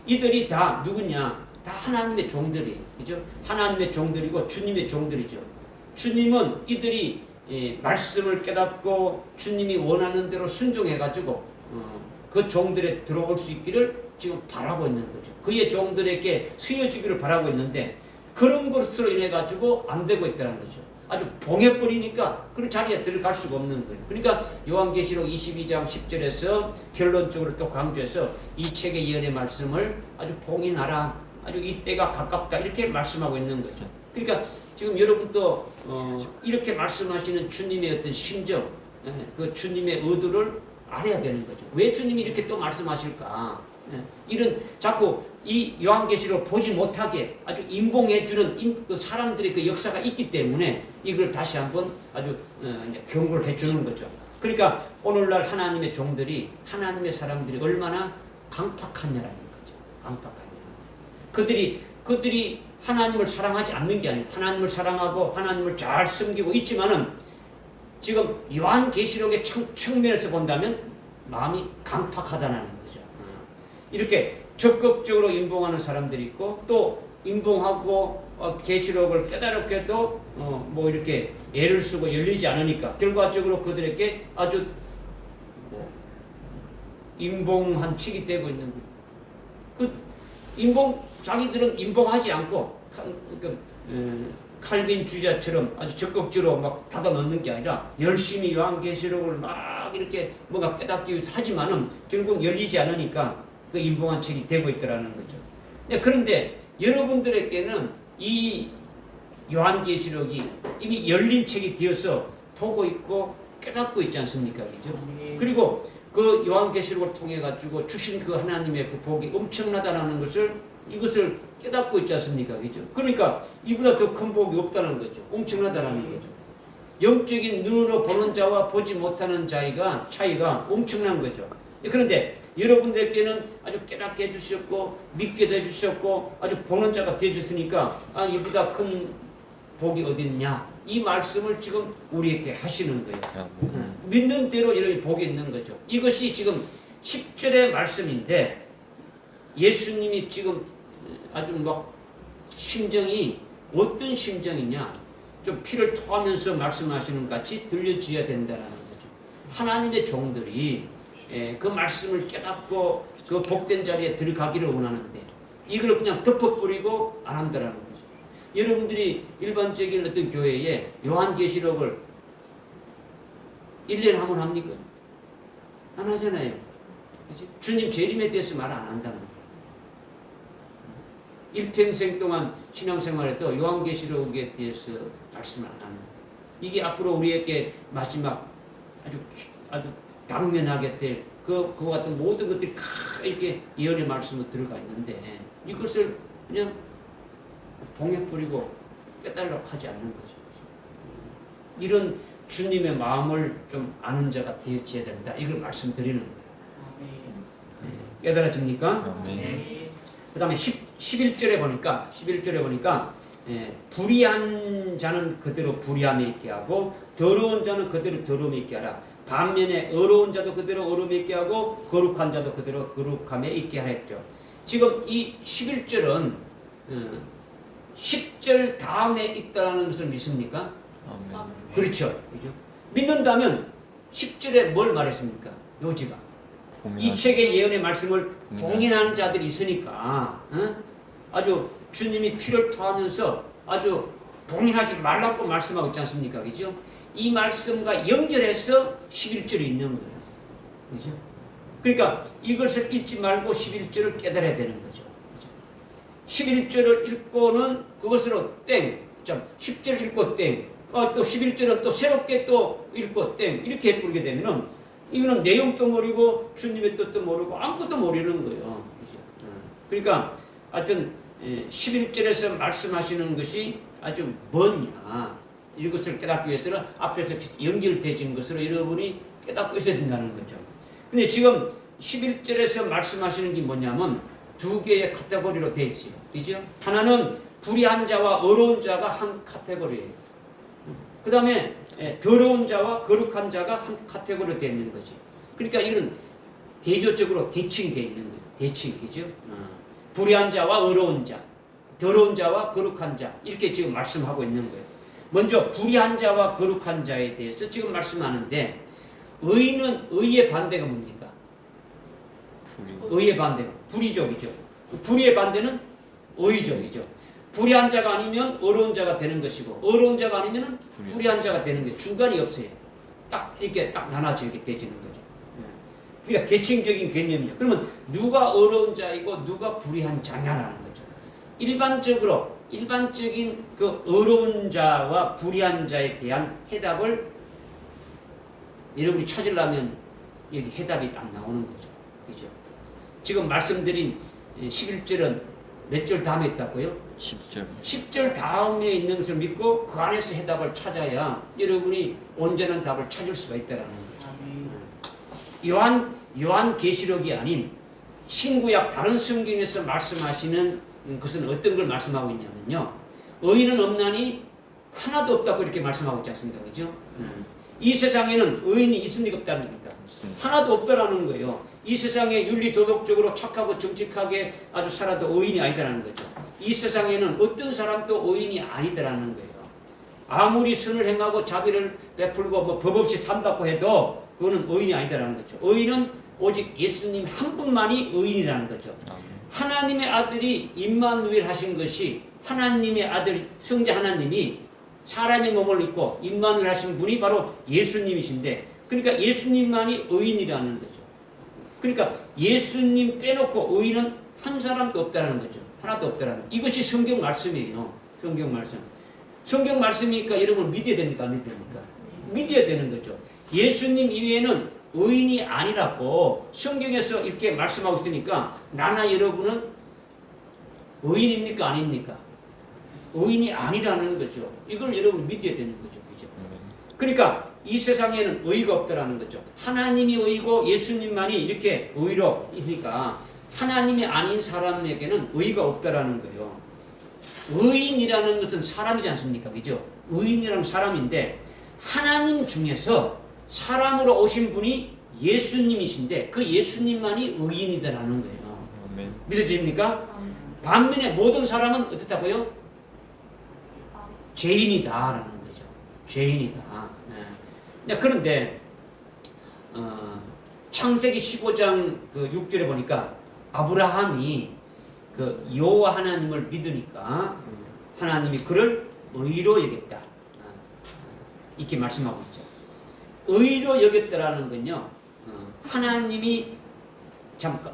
이들이 다 누구냐? 다 하나님의 종들이, 그죠? 하나님의 종들이고 주님의 종들이죠. 주님은 이들이 말씀을 깨닫고 주님이 원하는 대로 순종해가지고 그 종들에 들어올 수 있기를 지금 바라고 있는 거죠. 그의 종들에게 쓰여지기를 바라고 있는데 그런 것으로 인해가지고 안 되고 있다는 거죠. 아주 봉해버리니까 그런 자리에 들어갈 수가 없는 거예요. 그러니까 요한계시록 22장 10절에서 결론적으로 또 강조해서 이 책의 예언의 말씀을 아주 봉인하라. 아주 이때가 가깝다. 이렇게 말씀하고 있는 거죠. 그러니까 지금 여러분도 이렇게 말씀하시는 주님의 어떤 심정, 그 주님의 의도를 알아야 되는 거죠. 왜 주님이 이렇게 또 말씀하실까? 이런 자꾸 이 요한계시록 보지 못하게 아주 임봉해주는 그 사람들의 그 역사가 있기 때문에 이걸 다시 한번 아주 경고를 해주는 거죠. 그러니까 오늘날 하나님의 종들이 하나님의 사람들이 얼마나 강팍하냐라는 거죠. 강팍하냐. 그들이 하나님을 사랑하지 않는 게 아니에요. 하나님을 사랑하고 하나님을 잘 섬기고 있지만은 지금 요한계시록의 측면에서 본다면 마음이 강팍하다는 거죠. 이렇게 적극적으로 임봉하는 사람들이 있고 또 임봉하고 계시록을 깨달았게도 뭐 이렇게 애를 쓰고 열리지 않으니까 결과적으로 그들에게 아주 임봉한 책이 되고 있는 거예요. 자기들은 임봉하지 않고 칼빈 주자처럼 아주 적극적으로 막 닫아 넣는 게 아니라 열심히 요한계시록을 막 이렇게 뭔가 깨닫기 위해서 하지만은 결국 열리지 않으니까 그 임봉한 책이 되고 있더라는 거죠. 그런데 여러분들에게는 이 요한계시록이 이미 열린 책이 되어서 보고 있고 깨닫고 있지 않습니까? 그죠? 그리고 그 요한계시록을 통해 가지고 주신 그 하나님의 그 복이 엄청나다라는 것을 이것을 깨닫고 있지 않습니까? 그죠? 그러니까 이보다 더 큰 복이 없다는 거죠. 엄청나다라는 거죠. 영적인 눈으로 보는 자와 보지 못하는 자가 차이가 엄청난 거죠. 그런데 여러분들께는 아주 깨닫게 해주셨고 믿게 해주셨고 아주 보는 자가 되주셨으니까 이보다 큰 복이 어딨냐 이 말씀을 지금 우리에게 하시는 거예요. 믿는 대로 이런 복이 있는 거죠. 이것이 지금 10절의 말씀인데 예수님이 지금 아주 막 심정이 어떤 심정이냐 좀 피를 토하면서 말씀하시는 것 같이 들려줘야 된다는 거죠. 하나님의 종들이 그 말씀을 깨닫고 그 복된 자리에 들어가기를 원하는데 이걸 그냥 덮어버리고 안 한다는 거죠. 여러분들이 일반적인 어떤 교회에 요한계시록을 1년에 한 번 합니까? 안 하잖아요. 그치? 주님 재림에 대해서 말 안 한다는 거예요. 일평생 동안 신앙생활에도 요한계시록에 대해서 말씀을 안 하는 거예요. 이게 앞으로 우리에게 마지막 아주 당면하게 될 그와 같은 모든 것들이 다 이렇게 예언의 말씀으로 들어가 있는데 이것을 그냥 봉해버리고 깨달으려고 하지 않는 거죠. 이런 주님의 마음을 좀 아는 자가 되어져야 된다. 이걸 말씀드리는 거예요. 깨달아집니까? 그 다음에 11절에 보니까 불의한 자는 그대로 불의함에 있게 하고 더러운 자는 그대로 더러움에 있게 하라. 반면에 의로운 자도 그대로 의로움에 있게 하고 거룩한 자도 그대로 거룩함에 있게 하라 했죠. 지금 이 11절은 10절 다음에 있다는 것을 믿습니까? 그렇죠. 그렇죠? 믿는다면 10절에 뭘 말했습니까? 요지가. 이 책의 예언의 말씀을 봉인하는 자들이 있으니까 아주 주님이 피를 토하면서 아주 봉인하지 말라고 말씀하고 있지 않습니까? 그죠? 이 말씀과 연결해서 11절이 있는 거예요. 그죠? 그러니까 이것을 잊지 말고 11절을 깨달아야 되는 거죠. 그죠? 11절을 읽고는 그것으로 땡, 10절 읽고 땡, 또 11절은 또 새롭게 또 읽고 땡, 이렇게 해버리게 되면은 이거는 내용도 모르고 주님의 뜻도 모르고 아무것도 모르는 거예요. 그죠? 그러니까 하여튼 11절에서 말씀하시는 것이 아주 뭐냐 이것을 깨닫기 위해서는 앞에서 연결되어진 것으로 여러분이 깨닫고 있어야 된다는 거죠. 근데 지금 11절에서 말씀하시는 게 뭐냐면 두 개의 카테고리로 되어 있어요. 그죠? 하나는 불의한 자와 의로운 자가 한 카테고리예요. 그 다음에 더러운 자와 거룩한 자가 한 카테고리로 되어 있는 거지. 그러니까 이런 대조적으로 대칭되어 있는 거예요. 대칭, 그죠? 불의한 자와 의로운 자, 더러운 자와 거룩한 자 이렇게 지금 말씀하고 있는 거예요. 먼저 불의한 자와 거룩한 자에 대해서 지금 말씀하는데 의의 반대가 뭡니까? 의의 반대가 불의적이죠. 불의의 반대는 의적이죠. 불의한 자가 아니면 의로운 자가 되는 것이고 의로운 자가 아니면 불의한 자가 되는 거예요. 중간이 없어요. 딱 이렇게 딱 나눠져 이렇게 되지는 거죠. 그러니까 대칭적인 개념이죠. 그러면 누가 의로운 자이고 누가 불의한 자냐라는 거죠. 일반적으로 일반적인 그 어려운 자와 불의한 자에 대한 해답을 여러분이 찾으려면 여기 해답이 안 나오는 거죠. 그죠? 지금 말씀드린 11절은 몇 절 다음에 있다고요? 10절. 10절 다음에 있는 것을 믿고 그 안에서 해답을 찾아야 여러분이 온전한 답을 찾을 수가 있다는 거죠. 요한 계시록이 아닌 신구약 다른 성경에서 말씀하시는 것은 어떤 걸 말씀하고 있냐면요. 의인은 없나니 하나도 없다고 이렇게 말씀하고 있지 않습니까? 그죠? 이 세상에는 의인이 있습니까? 없다는 겁니까? 하나도 없다라는 거예요. 이 세상에 윤리 도덕적으로 착하고 정직하게 아주 살아도 의인이 아니다라는 거죠. 이 세상에는 어떤 사람도 의인이 아니다라는 거예요. 아무리 선을 행하고 자비를 베풀고 뭐 법 없이 산다고 해도 그거는 의인이 아니다라는 거죠. 의인은 오직 예수님 한 분만이 의인이라는 거죠. 하나님의 아들이 임마누엘 하신 것이 하나님의 아들 성자 하나님이 사람의 몸을 입고 임마누엘 하신 분이 바로 예수님이신데, 그러니까 예수님만이 의인이라는 거죠. 그러니까 예수님 빼놓고 의인은 한 사람도 없다는 거죠. 하나도 없다는 거죠. 이것이 성경 말씀이에요. 성경 말씀. 성경 말씀이니까 여러분 믿어야 됩니까? 안 믿어야 됩니까? 믿어야 되는 거죠. 예수님 이외에는 의인이 아니라고 성경에서 이렇게 말씀하고 있으니까 나나 여러분은 의인입니까? 아닙니까? 의인이 아니라는 거죠. 이걸 여러분 믿어야 되는 거죠. 그죠? 그러니까 이 세상에는 의가 없다라는 거죠. 하나님이 의고 예수님만이 이렇게 의로 있으니까 하나님이 아닌 사람에게는 의가 없다라는 거예요. 의인이라는 것은 사람이지 않습니까? 그죠? 의인이라는 사람인데 하나님 중에서 사람으로 오신 분이 예수님이신데 그 예수님만이 의인이다라는 거예요. 아멘. 믿어집니까? 반면에 모든 사람은 어떻다고요? 죄인이다라는 거죠. 죄인이다. 네. 그런데 창세기 15장 그 6절에 보니까 아브라함이 그 여호와 하나님을 믿으니까 하나님이 그를 의로 여겼다. 이렇게 말씀하고 있죠. 의로 여겼다라는 건요. 하나님이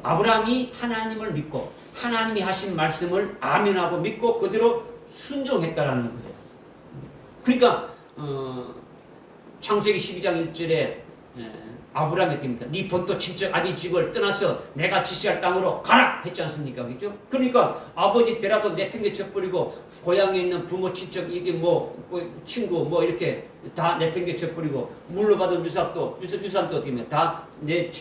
아브라함이 하나님을 믿고 하나님이 하신 말씀을 아멘하고 믿고 그대로 순종했다라는 거예요. 그러니까 창세기 12장 1절에 아브라함이 어떻습니까? 네 본토 친척 아비 집을 떠나서 내가 지시할 땅으로 가라 했지 않습니까? 그죠? 그러니까 아버지 때라도 내팽개쳐버리고 고향에 있는 부모 친척 이게 뭐 친구 뭐 이렇게 다 내팽개쳐버리고 물러받은 유산도 어떻게 다 내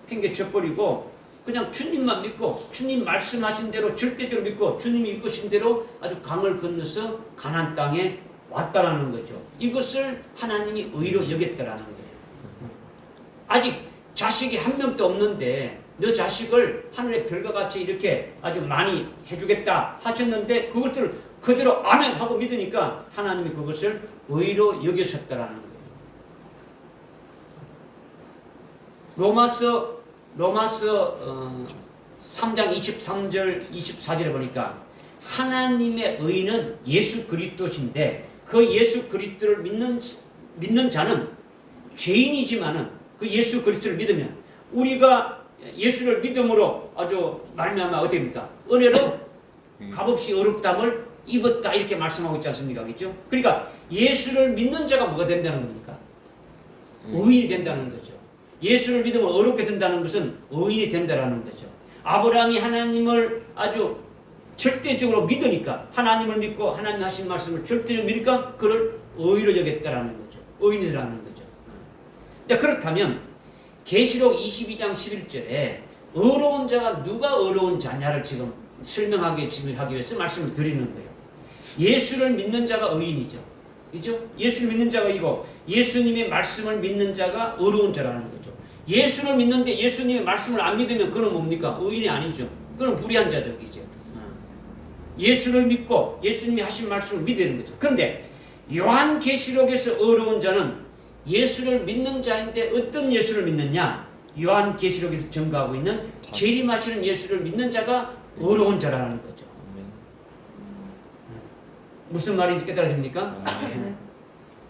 팽개쳐버리고 그냥 주님만 믿고 주님 말씀하신 대로 절대적으로 믿고 주님이 이끄신 대로 아주 강을 건너서 가나안 땅에 왔다라는 거죠. 이것을 하나님이 의로 여겼다라는 거예요. 아직 자식이 한 명도 없는데 너 자식을 하늘의 별과 같이 이렇게 아주 많이 해주겠다 하셨는데 그것을 그대로 아멘 하고 믿으니까 하나님이 그것을 의로 여기셨다라는 거예요. 로마서 3장 23절 24절에 보니까 하나님의 의는 예수 그리스도신데 그 예수 그리스도를 믿는 자는 죄인이지만은 그 예수 그리스도를 믿으면 우리가 예수를 믿음으로 아주 말미암아 어떻게 됩니까? 은혜로 값없이 어렵담을 입었다 이렇게 말씀하고 있지 않습니까? 그렇죠? 그러니까 예수를 믿는 자가 뭐가 된다는 겁니까? 의인이 된다는 거죠. 예수를 믿으면 어렵게 된다는 것은 의인이 된다는 거죠. 아브라함이 하나님을 아주 절대적으로 믿으니까 하나님을 믿고 하나님 하신 말씀을 절대적으로 믿으니까 그를 의로 여겼다라는 거죠. 의인이라는 거죠. 그렇다면 계시록 22장 11절에 의로운 자가 누가 의로운 자냐를 지금 설명하기 위해서 말씀을 드리는 거예요. 예수를 믿는 자가 의인이죠. 그죠? 예수를 믿는 자가 이고 예수님의 말씀을 믿는 자가 의로운 자라는 거죠. 예수를 믿는데 예수님의 말씀을 안 믿으면 그건 뭡니까? 의인이 아니죠. 그건 불의한 자적이죠. 예수를 믿고 예수님이 하신 말씀을 믿는 거죠. 그런데 요한계시록에서 의로운 자는 예수를 믿는 자인데 어떤 예수를 믿느냐? 요한계시록에서 증거하고 있는 재림하시는 예수를 믿는 자가 의로운 자라는 거죠. 무슨 말인지 깨달으십니까?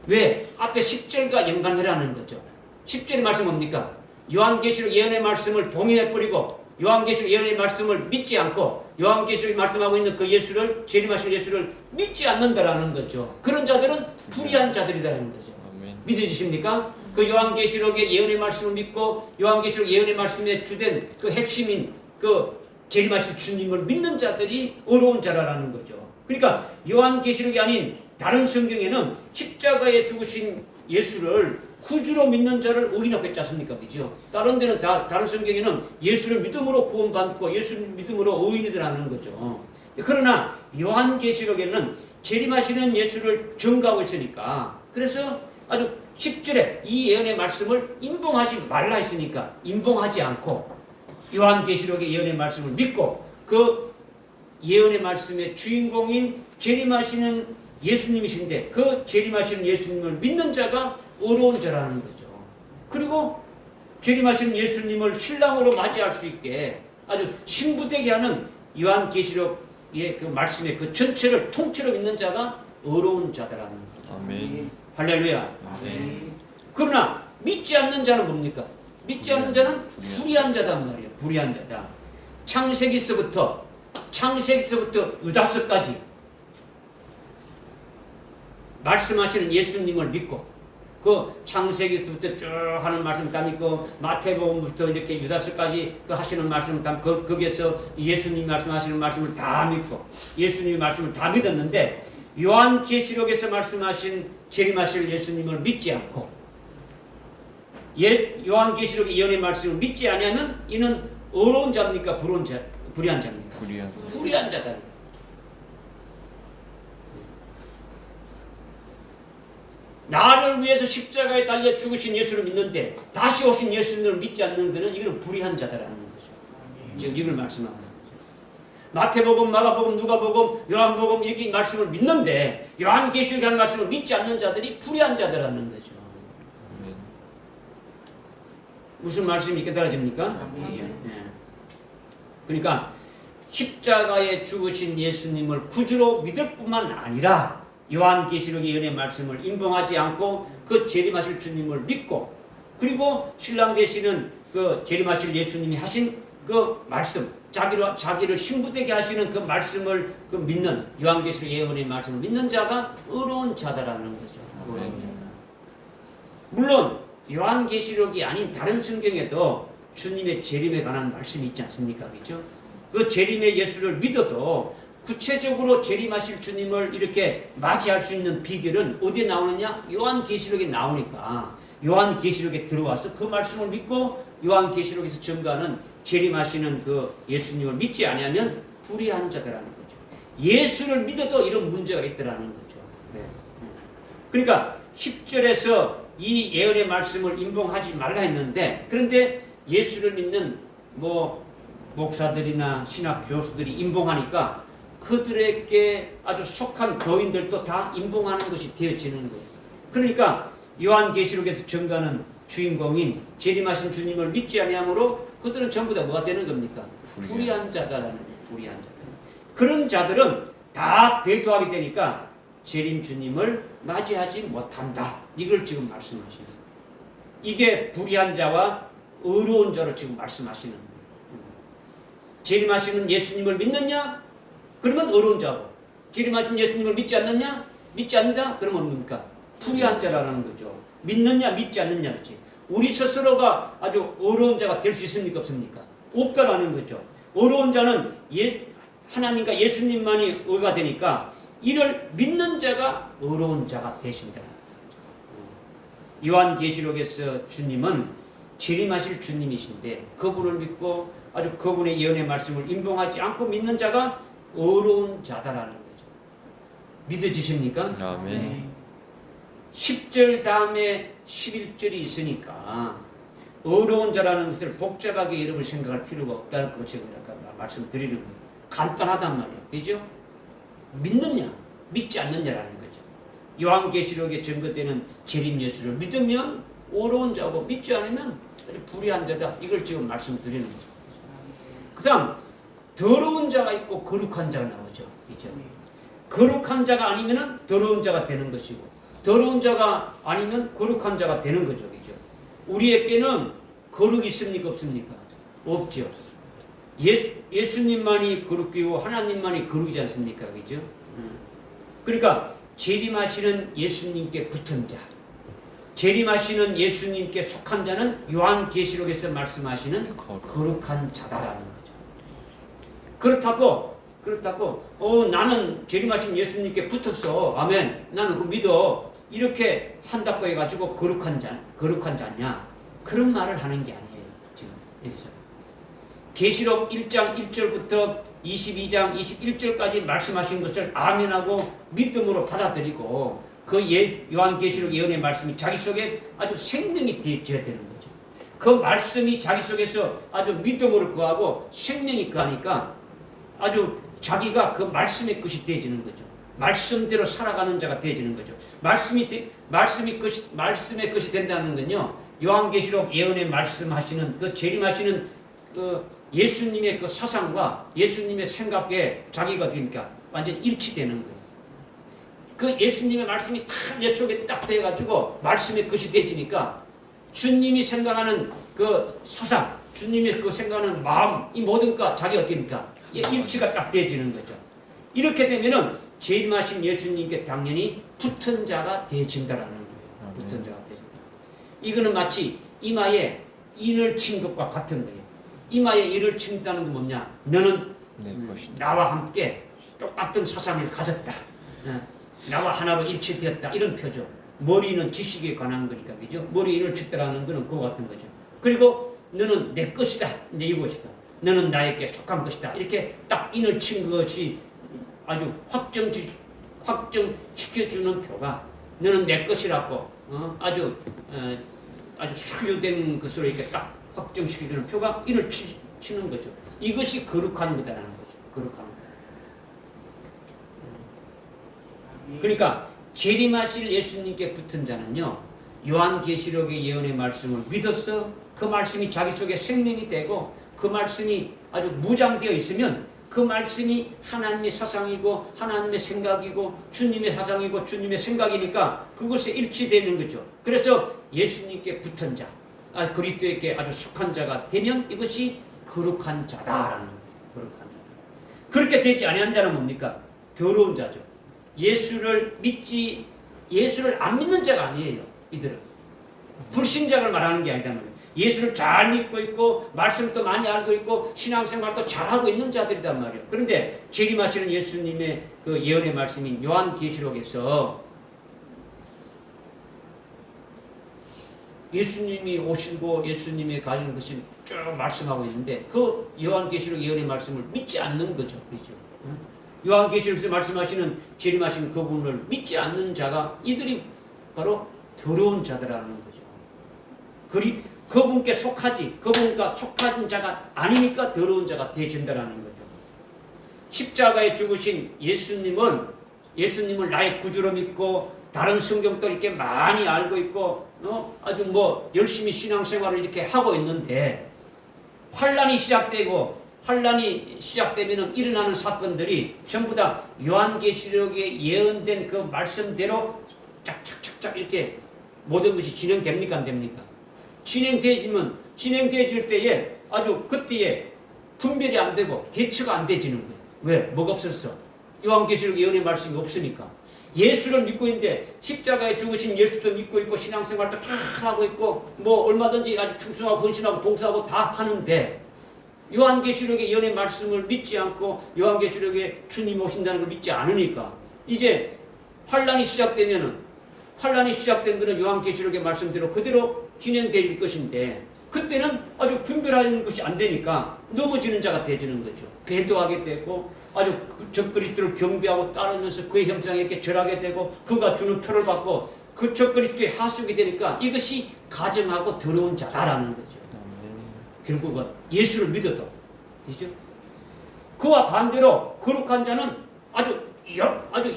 왜? 앞에 10절과 연관해라는 거죠. 10절의 말씀 뭡니까? 요한계시록 예언의 말씀을 봉인해버리고 요한계시록 예언의 말씀을 믿지 않고 요한계시록이 말씀하고 있는 그 예수를 재림하실 예수를 믿지 않는다라는 거죠. 그런 자들은 불의한 자들이라는 거죠. 아멘. 믿어지십니까? 그 요한계시록의 예언의 말씀을 믿고 요한계시록 예언의 말씀에 주된 그 핵심인 그 재림하실 주님을 믿는 자들이 의로운 자라는 거죠. 그러니까 요한계시록이 아닌 다른 성경에는 십자가에 죽으신 예수를 구주로 믿는 자를 의인하고 했지 않습니까? 그죠? 다른 데는 다른 성경에는 예수를 믿음으로 구원받고 예수를 믿음으로 의인이라는 거죠. 그러나 요한계시록에는 재림하시는 예수를 증거하고 있으니까 그래서 아주 10절에 이 예언의 말씀을 임봉하지 말라 했으니까 임봉하지 않고 요한계시록의 예언의 말씀을 믿고 그 예언의 말씀의 주인공인 재림하시는 예수님이신데 그 재림하시는 예수님을 믿는 자가 의로운 자라는 거죠. 그리고 재림하시는 예수님을 신랑으로 맞이할 수 있게 아주 신부되게 하는 요한계시록의 그 말씀의 그 전체를 통째로 믿는 자가 의로운 자다라는 거죠. 아멘. 할렐루야. 아멘. 그러나 믿지 않는 자는 뭡니까? 믿지 않는 자는 불의한 자단 말이에요. 불의한 자다. 창세기서부터 유다서까지 말씀하시는 예수님을 믿고 그 창세기서부터 쭉 하는 말씀 다 믿고 마태복음부터 이렇게 유다서까지 그 하시는 말씀 다 거기에서 예수님이 말씀하시는 말씀을 다 믿고 예수님의 말씀을 다 믿었는데 요한계시록에서 말씀하신 재림하실 예수님을 믿지 않고 요한계시록의 예언의 말씀을 믿지 아니하면 이는 의로운 자입니까? 불의한 자입니까? 불의한 자다. 나를 위해서 십자가에 달려 죽으신 예수를 믿는데 다시 오신 예수님을 믿지 않는 것은 이건 불의한 자다라는 거죠. 지금 이걸 말씀하는 거죠. 마태복음, 마가복음, 누가복음, 요한복음 이렇게 말씀을 믿는데 요한계시록에 하는 말씀을 믿지 않는 자들이 불의한 자들라는 거죠. 무슨 말씀이 깨달아집니까? 예. 그러니까 십자가에 죽으신 예수님을 구주로 믿을 뿐만 아니라 요한계시록의 예언의 말씀을 임봉하지 않고 그 재림하실 주님을 믿고 그리고 신랑 되시는 그 재림하실 예수님이 하신 그 말씀 자기를 신부되게 하시는 그 말씀을 그 믿는 요한계시록 예언의 말씀을 믿는 자가 의로운 자다라는 거죠. 의로운 자다. 물론 요한계시록이 아닌 다른 성경에도 주님의 재림에 관한 말씀이 있지 않습니까? 그렇죠? 그 재림의 예수를 믿어도 구체적으로 재림하실 주님을 이렇게 맞이할 수 있는 비결은 어디에 나오느냐? 요한계시록에 나오니까 요한계시록에 들어와서 그 말씀을 믿고 요한계시록에서 증거하는 재림하시는 그 예수님을 믿지 아니하면 불의한 자들라는 거죠. 예수를 믿어도 이런 문제가 있더라는 거죠. 네. 그러니까 10절에서 이 예언의 말씀을 임봉하지 말라 했는데 그런데 예수를 믿는 목사들이나 신학 교수들이 임봉하니까 그들에게 아주 속한 교인들도 다 임봉하는 것이 되어지는 거예요. 그러니까 요한계시록에서 증거하는 주인공인 재림하신 주님을 믿지 아니하므로 그들은 전부 다 뭐가 되는 겁니까? 불의한 자다라는 거예요. 불의한 자들. 그런 자들은 다 배도하게 되니까 재림 주님을 맞이하지 못한다. 이걸 지금 말씀하시는 거예요. 이게 불의한 자와 의로운 자로 지금 말씀하시는 거예요. 재림하시는 예수님을 믿느냐? 그러면 의로운 자고 재림하신 예수님을 믿지 않느냐? 믿지 않는다? 그러면 뭡니까? 불의한 자라는 거죠. 믿느냐 믿지 않느냐 그렇지. 우리 스스로가 아주 의로운 자가 될 수 있습니까? 없습니까? 없다라는 거죠. 의로운 자는 하나님과 예수님만이 의가 되니까 이를 믿는 자가 의로운 자가 되신다. 요한계시록에서 주님은 재림하실 주님이신데 그분을 믿고 아주 그분의 예언의 말씀을 임봉하지 않고 믿는 자가 의로운 자다라는 거죠. 믿어지십니까? 아멘. 네. 10절 다음에 11절이 있으니까 의로운 자라는 것을 복잡하게 여러분 생각할 필요가 없다는 거 제가 아까 말씀드리는 거예요. 간단하단 말이에요. 그죠? 믿느냐 믿지 않느냐라는 거죠. 요한계시록에 증거되는 재림 예수를 믿으면 의로운 자고 믿지 않으면 아주 불의한 자다. 이걸 지금 말씀드리는 거죠. 그 다음 더러운 자가 있고 거룩한 자가 나오죠. 그죠? 거룩한 자가 아니면 더러운 자가 되는 것이고 더러운 자가 아니면 거룩한 자가 되는 거죠. 그죠? 우리에게는 거룩이 있습니까? 없습니까? 없죠. 예수님만이 거룩이고 하나님만이 거룩이지 않습니까? 그죠? 그러니까 재림하시는 예수님께 붙은 자, 재림하시는 예수님께 속한 자는 요한계시록에서 말씀하시는 거룩한 자다라는 거죠. 그렇다고 나는 재림하신 예수님께 붙었어. 아멘. 나는 그 믿어. 이렇게 한다고 해가지고 거룩한 자냐? 그런 말을 하는 게 아니에요. 지금 여기서 계시록 1장 1절부터 22장 21절까지 말씀하신 것을 아멘하고 믿음으로 받아들이고 그 요한계시록 예언의 말씀이 자기 속에 아주 생명이 되어야 되는 거죠. 그 말씀이 자기 속에서 아주 믿음으로 거하고 생명이 거하니까 아주 자기가 그 말씀의 것이 되어지는 거죠. 말씀대로 살아가는 자가 되어지는 거죠. 말씀의 것이 된다는 건요. 요한계시록 예언의 말씀하시는 그 재림하시는 그 예수님의 그 사상과 예수님의 생각에 자기가 됩니까? 완전 일치되는 거예요. 그 예수님의 말씀이 다 내 속에 딱 돼가지고 말씀의 것이 되지니까 주님이 생각하는 그 사상, 주님이 그 생각하는 마음, 이 모든 것 자기 어떻습니까? 일치가 딱 되어지는 거죠. 이렇게 되면은 재림하신 예수님께 당연히 붙은 자가 되어진다라는 거예요. 붙은 자가 되어진다. 이거는 마치 이마에 인을 친 것과 같은 거예요. 이마에 인을 친다는 건 뭐냐? 너는 나와 함께 똑같은 사상을 가졌다. 나와 하나로 일치되었다. 이런 표죠. 머리는 지식에 관한 거니까, 그죠? 머리에 인을 쳤다라는 거는 그거 같은 거죠. 그리고 너는 내 것이다. 이제 이것이다. 너는 나에게 속한 것이다. 이렇게 딱 인을 친 것이 아주 확정시켜주는 표가 너는 내 것이라고 아주 수요된 것으로 이렇게 딱 확정시켜주는 표가 인을 치는 거죠. 이것이 거룩한 거다라는 거죠. 거룩한 거다. 그러니까 재림하실 예수님께 붙은 자는요. 요한계시록의 예언의 말씀을 믿어서 그 말씀이 자기 속에 생명이 되고 그 말씀이 아주 무장되어 있으면 그 말씀이 하나님의 사상이고 하나님의 생각이고 주님의 사상이고 주님의 생각이니까 그것에 일치되는 거죠. 그래서 예수님께 붙은 자, 그리스도에게 아주 속한 자가 되면 이것이 거룩한 자다라는 거예요. 거룩한 자. 그렇게 되지 아니한 자는 뭡니까? 더러운 자죠. 예수를 안 믿는 자가 아니에요. 이들은 불신자를 말하는 게 아니란 말이에요. 예수를 잘 믿고 있고 말씀도 많이 알고 있고 신앙생활도 잘하고 있는 자들이란 말이에요. 그런데 재림하시는 예수님의 그 예언의 말씀인 요한계시록에서 예수님이 오시고 예수님의 가진 것을 쭉 말씀하고 있는데 그 요한계시록 예언의 말씀을 믿지 않는 거죠. 그렇죠? 요한계시록에서 말씀하시는 재림하시는 그분을 믿지 않는 자가 이들이 바로 더러운 자들이라는 거죠. 그분께 속하지, 그분과 속한 자가 아니니까 더러운 자가 되어진다라는 거죠. 십자가에 죽으신 예수님을 나의 구주로 믿고 다른 성경도 이렇게 많이 알고 있고 아주 열심히 신앙생활을 이렇게 하고 있는데 환란이 시작되면 일어나는 사건들이 전부 다 요한계시록에 예언된 그 말씀대로 짝짝짝짝 이렇게 모든 것이 진행됩니까? 안 됩니까? 진행되어질 때에 아주 그때에 분별이 안 되고 대처가 안 되지는 거예요. 왜? 뭐가 없었어? 요한계시록 예언의 말씀이 없으니까. 예수를 믿고 있는데 십자가에 죽으신 예수도 믿고 있고 신앙생활도 잘 하고 있고 얼마든지 아주 충성하고 헌신하고 봉사하고 다 하는데 요한계시록의 예언의 말씀을 믿지 않고 요한계시록에 주님 오신다는 걸 믿지 않으니까 이제 환란이 시작된 것은 요한계시록의 말씀대로 그대로 진행될 것인데 그때는 아주 분별하는 것이 안 되니까 넘어지는 자가 되어지는 거죠. 배도하게 되고 아주 적그리스도를 경배하고 따르면서 그의 형상에 이렇게 절하게 되고 그가 주는 표를 받고 그 적그리스도의 하수게 되니까 이것이 가증하고 더러운 자다라는 거죠. 결국은 예수를 믿어도 그죠? 그와 반대로 거룩한 자는 아주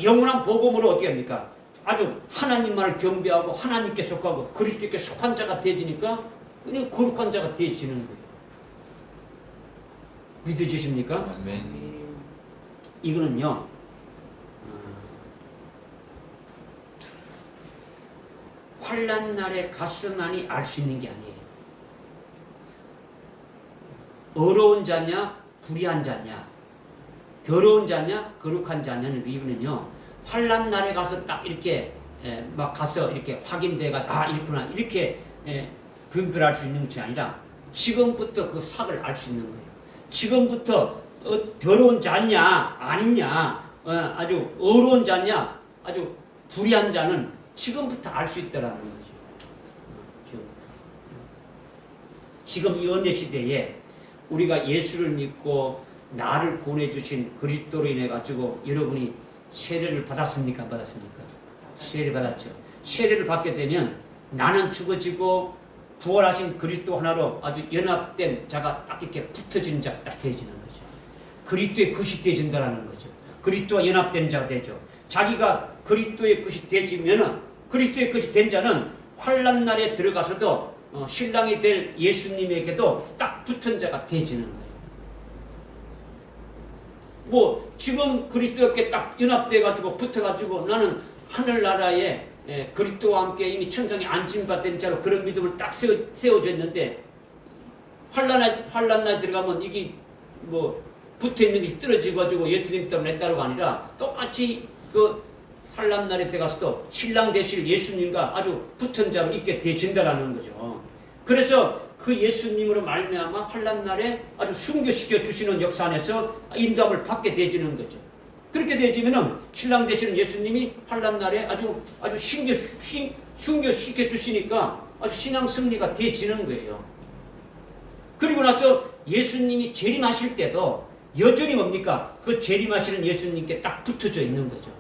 영원한 복음으로 어떻게 합니까? 아주 하나님만을 경배하고 하나님께 속하고 그리스도께 속한 자가 되어지니까 거룩한 자가 되어지는 거예요. 믿어지십니까? 아멘. 이거는요 환난 날에 갔으만이 알 수 있는 게 아니에요. 어려운 자냐 불의한 자냐, 더러운 자냐, 거룩한 자냐는 이유는요, 환난 날에 가서 딱 이렇게 막 가서 이렇게 확인돼가 아 이렇구나 이렇게 분별할 수 있는 것이 아니라 지금부터 그 삭을 알 수 있는 거예요. 지금부터 더러운 자냐 아니냐, 아주 어려운 자냐 아주 불의한 자는 지금부터 알 수 있다라는 거죠. 지금 이 은혜 시대에 우리가 예수를 믿고 나를 구원해주신 그리스도로 인해 가지고 여러분이 세례를 받았습니까? 안 받았습니까? 세례 받았죠. 세례를 받게 되면 나는 죽어지고 부활하신 그리스도 하나로 아주 연합된 자가 딱 이렇게 붙어진 자가 딱 되어지는 거죠. 그리스도의 것이 되어진다는 거죠. 그리스도와 연합된 자가 되죠. 자기가 그리스도의 것이 되어지면은 그리스도의 것이 된 자는 환난 날에 들어가서도 신랑이 될 예수님에게도 딱 붙은 자가 되어지는 거예요. 뭐 지금 그리스도께 딱 연합돼 가지고 붙어 가지고 나는 하늘나라에 그리스도와 함께 이미 천상에 안심받은 자로 그런 믿음을 딱 세워졌는데 환난 날 들어가면 이게 뭐 붙어 있는 것이 떨어지고 가지고 예수님 때문에 따르가 아니라 똑같이 그 환난 날에 들어가서도 신랑 되실 예수님과 아주 붙은 자로 있게 되어진다라는 거죠. 그래서 그 예수님으로 말미암아 환난 날에 아주 순교시켜 주시는 역사 안에서 인도함을 받게 되어지는 거죠. 그렇게 되어지면은 신랑 되시는 예수님이 환난 날에 아주 순교시켜 주시니까 아주 신앙 승리가 되어지는 거예요. 그리고 나서 예수님이 재림하실 때도 여전히 뭡니까? 그 재림하시는 예수님께 딱 붙어져 있는 거죠.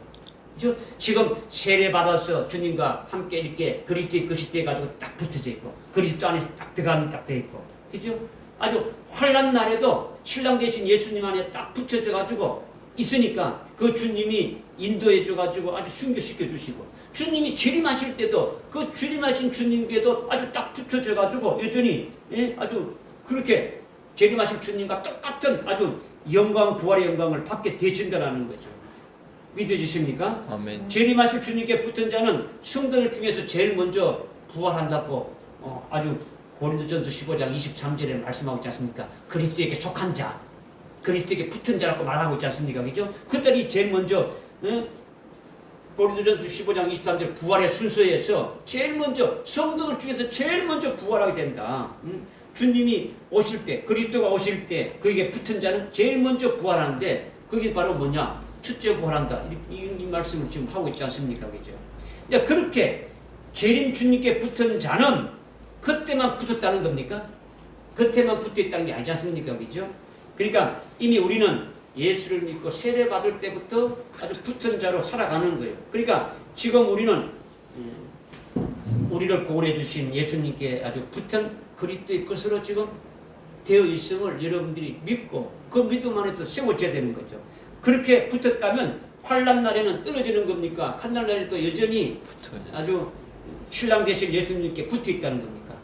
그죠? 지금 세례 받아서 주님과 함께 이렇게 그리스도의 것이 돼 가지고 딱 붙어져 있고 그리스도 안에 딱 들어가면 딱 돼 있고, 그죠? 아주 환난 날에도 신랑 되신 예수님 안에 딱 붙여져 가지고 있으니까 그 주님이 인도해 줘 가지고 아주 순교시켜 주시고, 주님이 재림하실 때도 그 재림하신 주님께도 아주 딱 붙여져 가지고 여전히 아주 그렇게 재림하신 주님과 똑같은 아주 영광, 부활의 영광을 받게 되진다라는 거죠. 믿어지십니까? 아멘. 재림하실 주님께 붙은 자는 성도들 중에서 제일 먼저 부활한다고 아주 고린도전서 15장 23절에 말씀하고 있지 않습니까? 그리스도에게 속한 자, 그리스도에게 붙은 자라고 말하고 있지 않습니까? 그죠? 그들이 제일 먼저 고린도전서 15장 23절 부활의 순서에서 제일 먼저 성도들 중에서 제일 먼저 부활하게 된다. 주님이 오실 때, 그리스도가 오실 때 그에게 붙은 자는 제일 먼저 부활하는데 그게 바로 뭐냐? 첫째 부활한다. 이 말씀을 지금 하고 있지 않습니까? 그죠? 그렇게 재림 주님께 붙은 자는 그때만 붙었다는 겁니까? 그때만 붙어 있다는 게 아니지 않습니까? 그죠? 그러니까 이미 우리는 예수를 믿고 세례 받을 때부터 아주 붙은 자로 살아가는 거예요. 그러니까 지금 우리는 우리를 구원해 주신 예수님께 아주 붙은 그리스도의 것으로 지금 되어 있음을 여러분들이 믿고 그 믿음 안에서 세워져야 되는 거죠. 그렇게 붙었다면 환난 날에는 떨어지는 겁니까? 환난 날에도 여전히 아주 신랑 되실 예수님께 붙어 있다는 겁니까?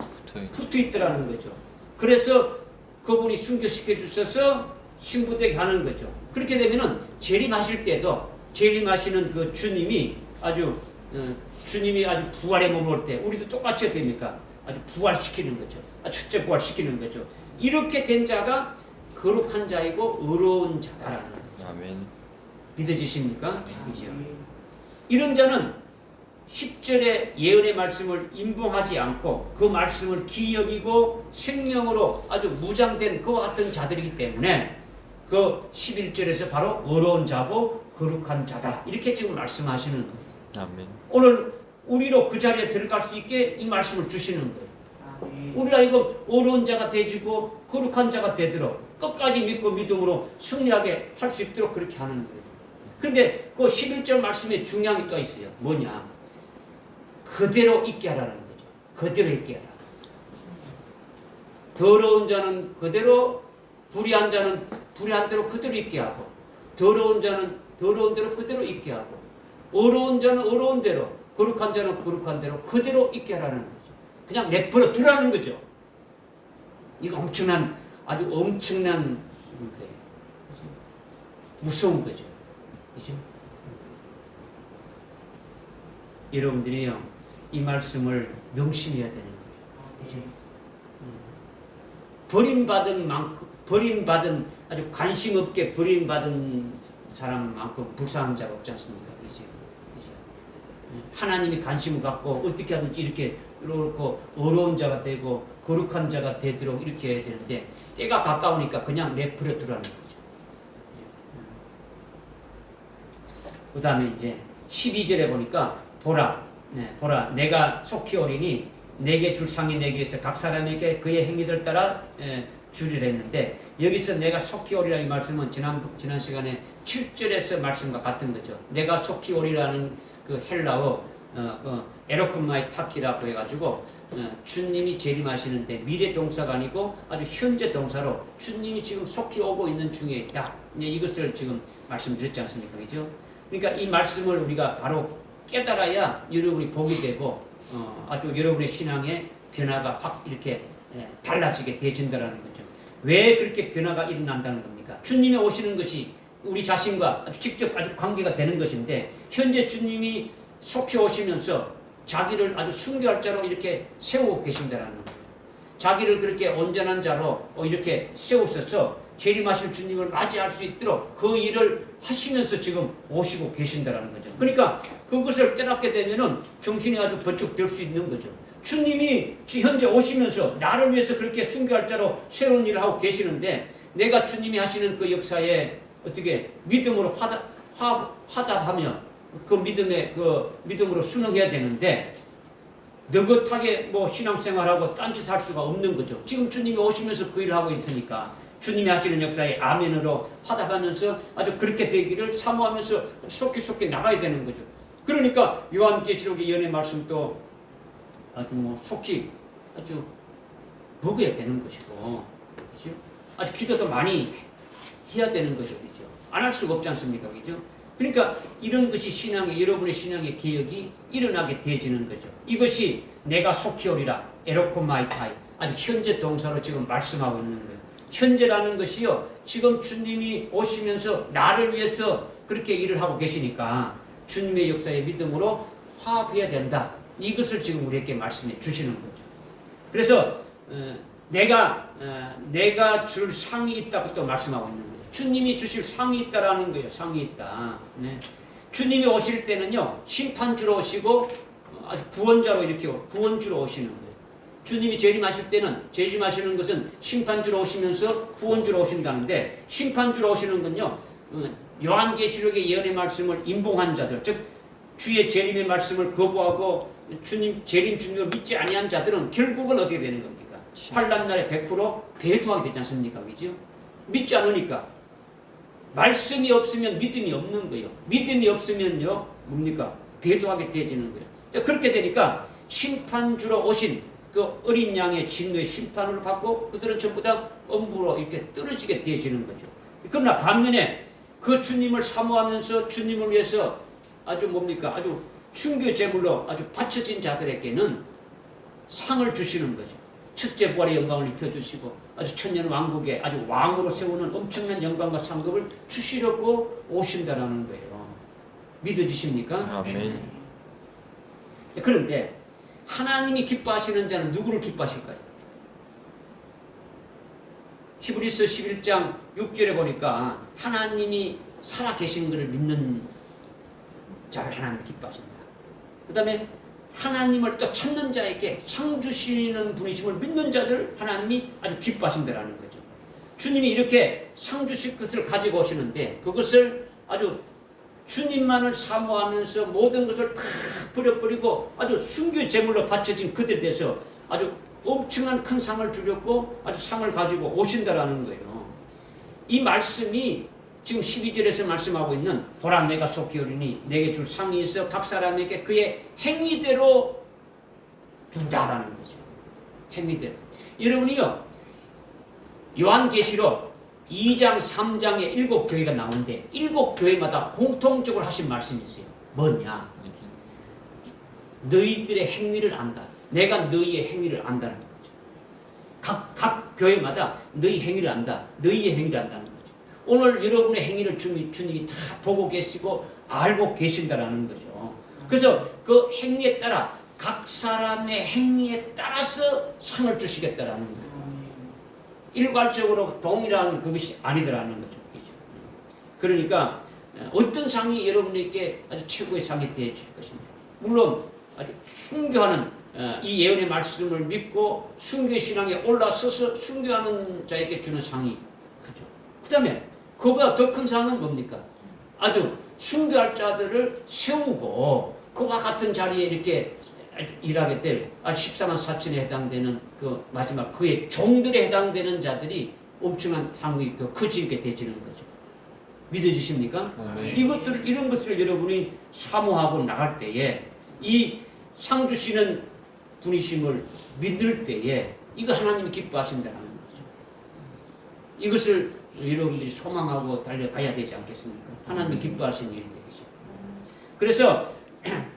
붙어 있더라는 거죠. 그래서 그분이 순교시켜 주셔서 신부되게 하는 거죠. 그렇게 되면은 재림하실 때도 재림하시는 그 주님이 아주 부활의 몸을 올 때 우리도 똑같이 어떻게 됩니까? 아주 부활시키는 거죠. 첫째 부활시키는 거죠. 이렇게 된 자가 거룩한 자이고 의로운 자다라는 거죠. 아멘. 믿어지십니까? 그죠? 이런 자는 10절의 예언의 말씀을 임봉하지 않고 그 말씀을 기여기고 생명으로 아주 무장된 그와 같은 자들이기 때문에 그 11절에서 바로 의로운 자고 거룩한 자다 이렇게 지금 말씀하시는 거예요. 아멘. 오늘 우리로 그 자리에 들어갈 수 있게 이 말씀을 주시는 거예요. 우리가 이거 의로운 자가 되지고 거룩한 자가 되도록 끝까지 믿고 믿음으로 승리하게 할 수 있도록 그렇게 하는 거예요. 그런데 그 11절 말씀에 중요한 게 또 있어요. 뭐냐? 그대로 있게 하라는 거죠. 그대로 있게 하라. 더러운 자는 그대로, 불의한 자는 불의한 대로 그대로 있게 하고, 더러운 자는 더러운 대로 그대로 있게 하고, 어려운 자는 어려운 대로, 거룩한 자는 거룩한 대로 그대로 있게 하라는 거죠. 그냥 내버려 두라는 거죠. 이거 아주 엄청난 거예요. 무서운 거죠. 그죠? 여러분들이요, 이 말씀을 명심해야 되는 거예요. 그죠? 버림받은 만큼, 버림받은 아주 관심 없게 버림받은 사람만큼 불쌍한 자가 없지 않습니까? 그죠? 하나님이 관심을 갖고 어떻게 하든지 이렇게 그렇고 어려운 자가 되고 거룩한 자가 되도록 이렇게 해야 되는데 때가 가까우니까 그냥 내버려 두라는 거죠. 그 다음에 이제 12절에 보니까 보라 내가 속히 오리니 내게 줄 상이 내게 있어 각 사람에게 그의 행위들 따라 주리라 했는데 여기서 내가 속히 오리라 이 말씀은 지난 시간에 7절에서 말씀과 같은 거죠. 내가 속히 오리라는 그 헬라어 그 에로크마이 타키라고 해가지고 주님이 재림하시는데 미래 동사가 아니고 아주 현재 동사로 주님이 지금 속히 오고 있는 중에 있다. 이것을 지금 말씀드렸지 않습니까? 그죠? 그러니까 이 말씀을 우리가 바로 깨달아야 여러분이 복이 되고 아주 여러분의 신앙의 변화가 확 이렇게 달라지게 되진다라는 거죠. 왜 그렇게 변화가 일어난다는 겁니까? 주님이 오시는 것이 우리 자신과 아주 직접 아주 관계가 되는 것인데 현재 주님이 속히 오시면서 자기를 아주 순교할 자로 이렇게 세우고 계신다라는 거예요. 자기를 그렇게 온전한 자로 이렇게 세우셔서 재림하실 주님을 맞이할 수 있도록 그 일을 하시면서 지금 오시고 계신다라는 거죠. 그러니까 그것을 깨닫게 되면은 정신이 아주 번쩍 들 수 있는 거죠. 주님이 현재 오시면서 나를 위해서 그렇게 순교할 자로 새로운 일을 하고 계시는데 내가 주님이 하시는 그 역사에 어떻게 믿음으로 화답하며 그 믿음으로 순응해야 되는데 느긋하게 뭐 신앙생활하고 딴짓할 수가 없는 거죠. 지금 주님이 오시면서 그 일을 하고 있으니까 주님이 하시는 역사에 아멘으로 화답하면서 아주 그렇게 되기를 사모하면서 속히 나가야 되는 거죠. 그러니까 요한계시록의 연의 말씀도 아주 뭐 속히 아주 먹어야 되는 것이고, 그렇죠? 아주 기도도 많이 해야 되는 거죠, 그렇죠? 안 할 수가 없지 않습니까, 그렇죠? 그러니까 이런 것이 여러분의 신앙의 개혁이 일어나게 되어지는 거죠. 이것이 내가 속히 오리라 에로코마이타이 아주 현재 동사로 지금 말씀하고 있는 거예요. 현재라는 것이요, 지금 주님이 오시면서 나를 위해서 그렇게 일을 하고 계시니까 주님의 역사에 믿음으로 화합해야 된다. 이것을 지금 우리에게 말씀해 주시는 거죠. 그래서 내가 줄 상이 있다고 또 말씀하고 있는 거예요. 주님이 주실 상이 있다라는 거예요. 상이 있다. 네. 주님이 오실 때는요, 심판주로 오시고 아주 구원자로 이렇게 구원주로 오시는 거예요. 주님이 재림하실 때는 재림하시는 것은 심판주로 오시면서 구원주로 오신다는데 심판주로 오시는 건요, 요한계시록의 예언의 말씀을 임봉한 자들, 즉 주의 재림의 말씀을 거부하고 주님 재림 주님을 믿지 아니한 자들은 결국은 어떻게 되는 겁니까? 환난 날에 100% 배도하게 되지 않습니까? 그죠? 믿지 않으니까 말씀이 없으면 믿음이 없는 거예요. 믿음이 없으면요, 뭡니까? 배도하게 되어지는 거예요. 그렇게 되니까 심판주로 오신 그 어린 양의 진노의 심판을 받고 그들은 전부 다 엄부로 이렇게 떨어지게 되어지는 거죠. 그러나 반면에 그 주님을 사모하면서 주님을 위해서 아주 뭡니까? 아주 순교 제물로 아주 바쳐진 자들에게는 상을 주시는 거죠. 첫째 부활의 영광을 입혀주시고 아주 천년 왕국에 아주 왕으로 세우는 엄청난 영광과 상급을 주시려고 오신다라는 거예요. 믿어지십니까? 아멘. 그런데 하나님이 기뻐하시는 자는 누구를 기뻐하실까요? 히브리서 11장 6절에 보니까 하나님이 살아계신 것을 믿는 자를 하나님이 기뻐하신다. 그 다음에 하나님을 또 찾는 자에게 상 주시는 분이심을 믿는 자들 하나님이 아주 기뻐하신다라는 거죠. 주님이 이렇게 상 주실 것을 가지고 오시는데 그것을 아주 주님만을 사모하면서 모든 것을 다 버려버리고 아주 순교 제물로 바쳐진 그들에 대해서 아주 엄청난 큰 상을 주려고 아주 상을 가지고 오신다라는 거예요. 이 말씀이 지금 12절에서 말씀하고 있는 보라 내가 속히 오리니 내게 줄 상이 있어 각 사람에게 그의 행위대로 준다라는 거죠. 행위대로. 여러분이요, 요한계시록 2장 3장에 7교회가 나오는데 7교회마다 공통적으로 하신 말씀이 있어요. 뭐냐? 너희들의 행위를 안다. 내가 너희의 행위를 안다는 거죠. 각 교회마다 너희 행위를 안다. 너희의 행위를 안다는 거죠. 오늘 여러분의 행위를 주님이 다 보고 계시고 알고 계신다라는 거죠. 그래서 그 행위에 따라 각 사람의 행위에 따라서 상을 주시겠다라는 거예요. 일괄적으로 동일한 그것이 아니더라는 거죠. 그죠? 그러니까 어떤 상이 여러분에게 아주 최고의 상이 되어질 것입니다. 물론 아주 순교하는 이 예언의 말씀을 믿고 순교 신앙에 올라서서 순교하는 자에게 주는 상이 크죠. 그 다음에 그보다 더 큰 상은 뭡니까? 아주 순교할 자들을 세우고 그와 같은 자리에 이렇게 일하게 될 14만 4천에 해당되는 그 마지막 그의 종들에 해당되는 자들이 엄청난 상이 더 커지게 되지는 거죠. 믿어지십니까? 이런 것들을 여러분이 사모하고 나갈 때에 이 상 주시는 분이심을 믿을 때에 이거 하나님이 기뻐하신다는 거죠. 이것을 여러분들이 소망하고 달려가야 되지 않겠습니까? 하나님이 기뻐하시는 일이 되겠죠. 그래서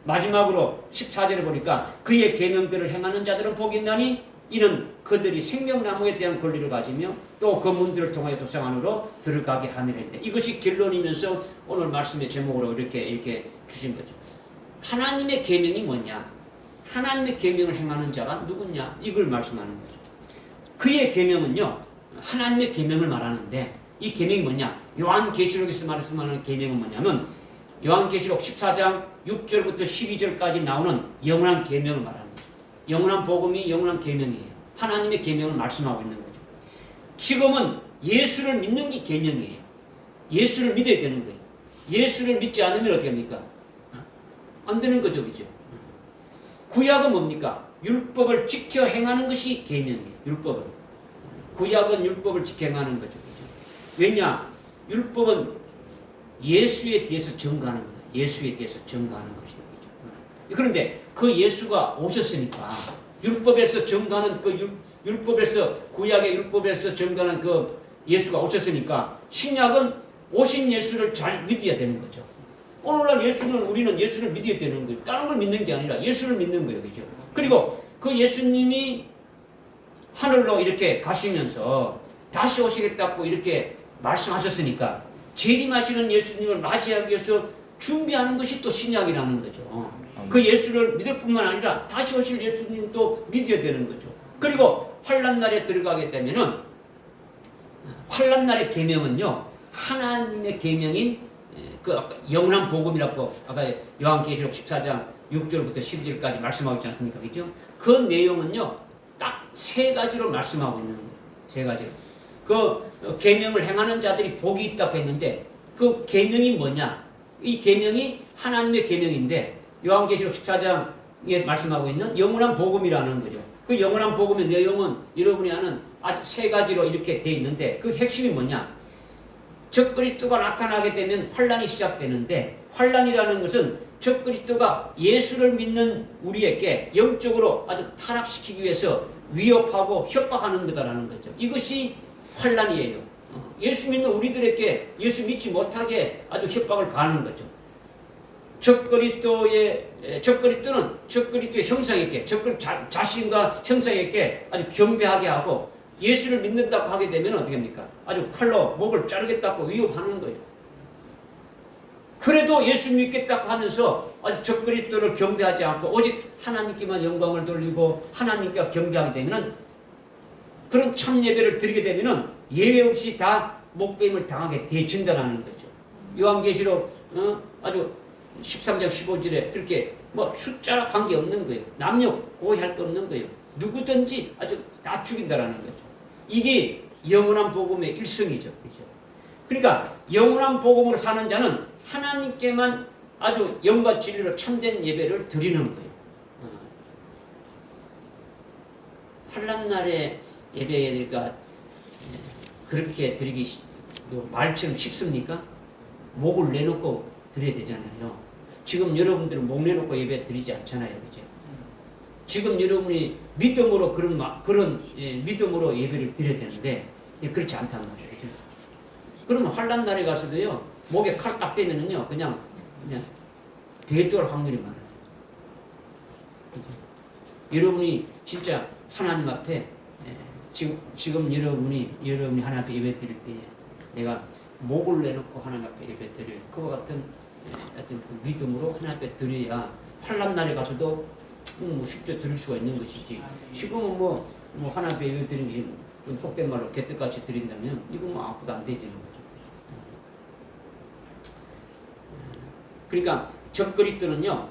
마지막으로 14절에 보니까 그의 계명들을 행하는 자들은 복이 있나니 이는 그들이 생명나무에 대한 권리를 가지며 또 그 문들을 통하여 도상 안으로 들어가게 함이라 했는데 이것이 결론이면서 오늘 말씀의 제목으로 이렇게 주신 거죠. 하나님의 계명이 뭐냐? 하나님의 계명을 행하는 자가 누구냐? 이걸 말씀하는 거죠. 그의 계명은요. 하나님의 계명을 말하는데 이 계명이 뭐냐? 요한계시록에서 말씀하는 계명은 뭐냐면 요한계시록 14장 6절부터 12절까지 나오는 영원한 계명을 말합니다. 영원한 복음이 영원한 계명이에요. 하나님의 계명을 말씀하고 있는 거죠. 지금은 예수를 믿는 게 계명이에요. 예수를 믿어야 되는 거예요. 예수를 믿지 않으면 어떻게 합니까? 안 되는 거죠. 그죠? 구약은 뭡니까? 율법을 지켜 행하는 것이 계명이에요. 율법은. 구약은 율법을 지켜 행하는 거죠. 그죠? 왜냐? 율법은 예수에 대해서 증거하는 거다. 예수에 대해서 증거하는 것이다. 그죠? 그런데 그 예수가 오셨으니까 율법에서 증거하는 율법에서 구약의 율법에서 증거하는 그 예수가 오셨으니까 신약은 오신 예수를 잘 믿어야 되는 거죠. 오늘날 우리는 예수를 믿어야 되는 거예요. 다른 걸 믿는 게 아니라 예수를 믿는 거예요. 그죠? 그리고 그 예수님이 하늘로 이렇게 가시면서 다시 오시겠다고 이렇게 말씀하셨으니까 재림하시는 예수님을 맞이하기 위해서 준비하는 것이 또 신약이라는 거죠. 그 예수를 믿을 뿐만 아니라 다시 오실 예수님도 믿어야 되는 거죠. 그리고 환난날에 들어가게 되면은 환난날의 계명은요 하나님의 계명인 그 영원한 복음이라고 아까 요한계시록 14장 6절부터 12절까지 말씀하고 있지 않습니까? 그죠? 그 내용은요 딱 세 가지로 말씀하고 있는 거예요. 세 가지로. 그 계명을 행하는 자들이 복이 있다고 했는데 그 계명이 뭐냐? 이 계명이 하나님의 계명인데 요한계시록 14장에 말씀하고 있는 영원한 복음이라는 거죠. 그 영원한 복음의 내용은 여러분이 아는 아주 세 가지로 이렇게 돼 있는데 그 핵심이 뭐냐? 적그리스도가 나타나게 되면 환난이 시작되는데 환난이라는 것은 적그리스도가 예수를 믿는 우리에게 영적으로 아주 타락시키기 위해서 위협하고 협박하는 거다라는 거죠. 이것이 환난이에요. 예수 믿는 우리들에게 예수 믿지 못하게 아주 협박을 가하는 거죠. 적그리스도는 적그리스도의 형상에게 자신과 형상에게 아주 경배하게 하고 예수를 믿는다고 하게 되면 어떻게 합니까? 아주 칼로 목을 자르겠다고 위협하는 거예요. 그래도 예수 믿겠다고 하면서 아주 적그리스도를 경배하지 않고 오직 하나님께만 영광을 돌리고 하나님께 경배하게 되면은 그런 참 예배를 드리게 되면은 예외 없이 다 목배임을 당하게 되진다라는 거죠. 요한계시록 아주 13장 15절에 그렇게 뭐 숫자랑 관계 없는 거예요. 남녀 고할 거 없는 거예요. 누구든지 아주 다 죽인다라는 거죠. 이게 영원한 복음의 일성이죠. 그렇죠? 그러니까 영원한 복음으로 사는 자는 하나님께만 아주 영과 진리로 참된 예배를 드리는 거예요. 환난날에 예배가 그렇게 드리기 말처럼 쉽습니까? 목을 내놓고 드려야 되잖아요. 지금 여러분들은 목 내놓고 예배 드리지 않잖아요. 그죠? 지금 여러분이 믿음으로 믿음으로 예배를 드려야 되는데 그렇지 않단 말이에요. 그죠? 그러면 환난날에 가서도요 목에 칼 딱 대면은요 그냥 배도할 확률이 많아요. 그죠? 여러분이 진짜 하나님 앞에 지금 여러분이 하나님 앞에 예배 드릴 때 내가 목을 내놓고 하나님 앞에 예배 드릴 그와 같은 어떤 그 믿음으로 하나님 앞에 드려야 환난날에 가서도 쉽게 드릴 수가 있는 것이지. 지금은 뭐 하나님 앞에 예배 드리는 것이 속된 말로 개떡같이 드린다면 이거 뭐 아무것도 안 되지는 거죠. 그러니까 적그리스도는요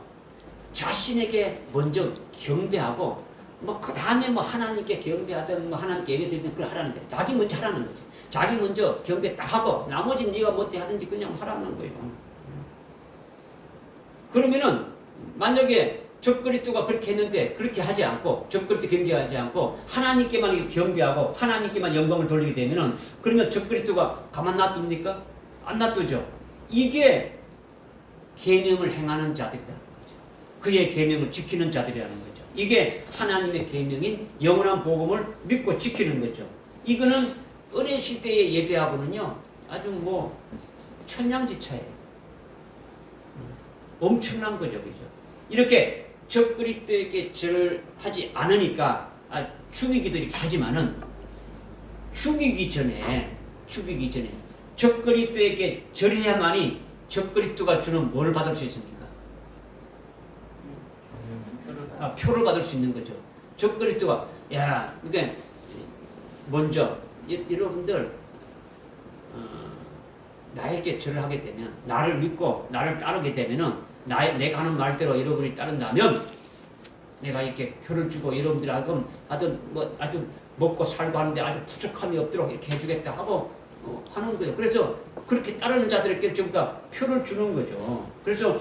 자신에게 먼저 경배하고 뭐 그 다음에 뭐 하나님께 경배하든 뭐 하나님께 예배드리든 그걸 하라는 거예요. 자기 먼저 하라는 거죠. 자기 먼저 경배 딱 하고 나머지 네가 뭐때 하든지 그냥 하라는 거예요. 그러면은 만약에 적그리스도가 그렇게 했는데 그렇게 하지 않고 적그리스도 경배하지 않고 하나님께만 경배하고 하나님께만 영광을 돌리게 되면은 그러면 적그리스도가 가만 놔둡니까? 안 놔두죠. 이게 계명을 행하는 자들이라는 거죠. 그의 계명을 지키는 자들이라는 거죠. 이게 하나님의 계명인 영원한 복음을 믿고 지키는 거죠. 이거는 은혜 시대의 예배하고는요 아주 뭐 천양지차예요. 엄청난 거죠, 그죠? 이렇게 적그리스도에게 절을 하지 않으니까 죽이기도 이렇게 하지만은 죽이기 전에 적그리스도에게 절해야만이 적그리스도가 주는 뭘 받을 수 있습니까? 표를 받을 수 있는 거죠. 적그리스도가 그러니까 먼저 여러분들 나에게 절을 하게 되면 나를 믿고 나를 따르게 되면은 내가 하는 말대로 여러분이 따른다면 내가 이렇게 표를 주고 여러분들이 하든 뭐 아주 먹고 살고 하는데 아주 부족함이 없도록 이렇게 해주겠다 하고 하는 거예요. 그래서 그렇게 따르는 자들에게 전부 다 표를 주는 거죠. 그래서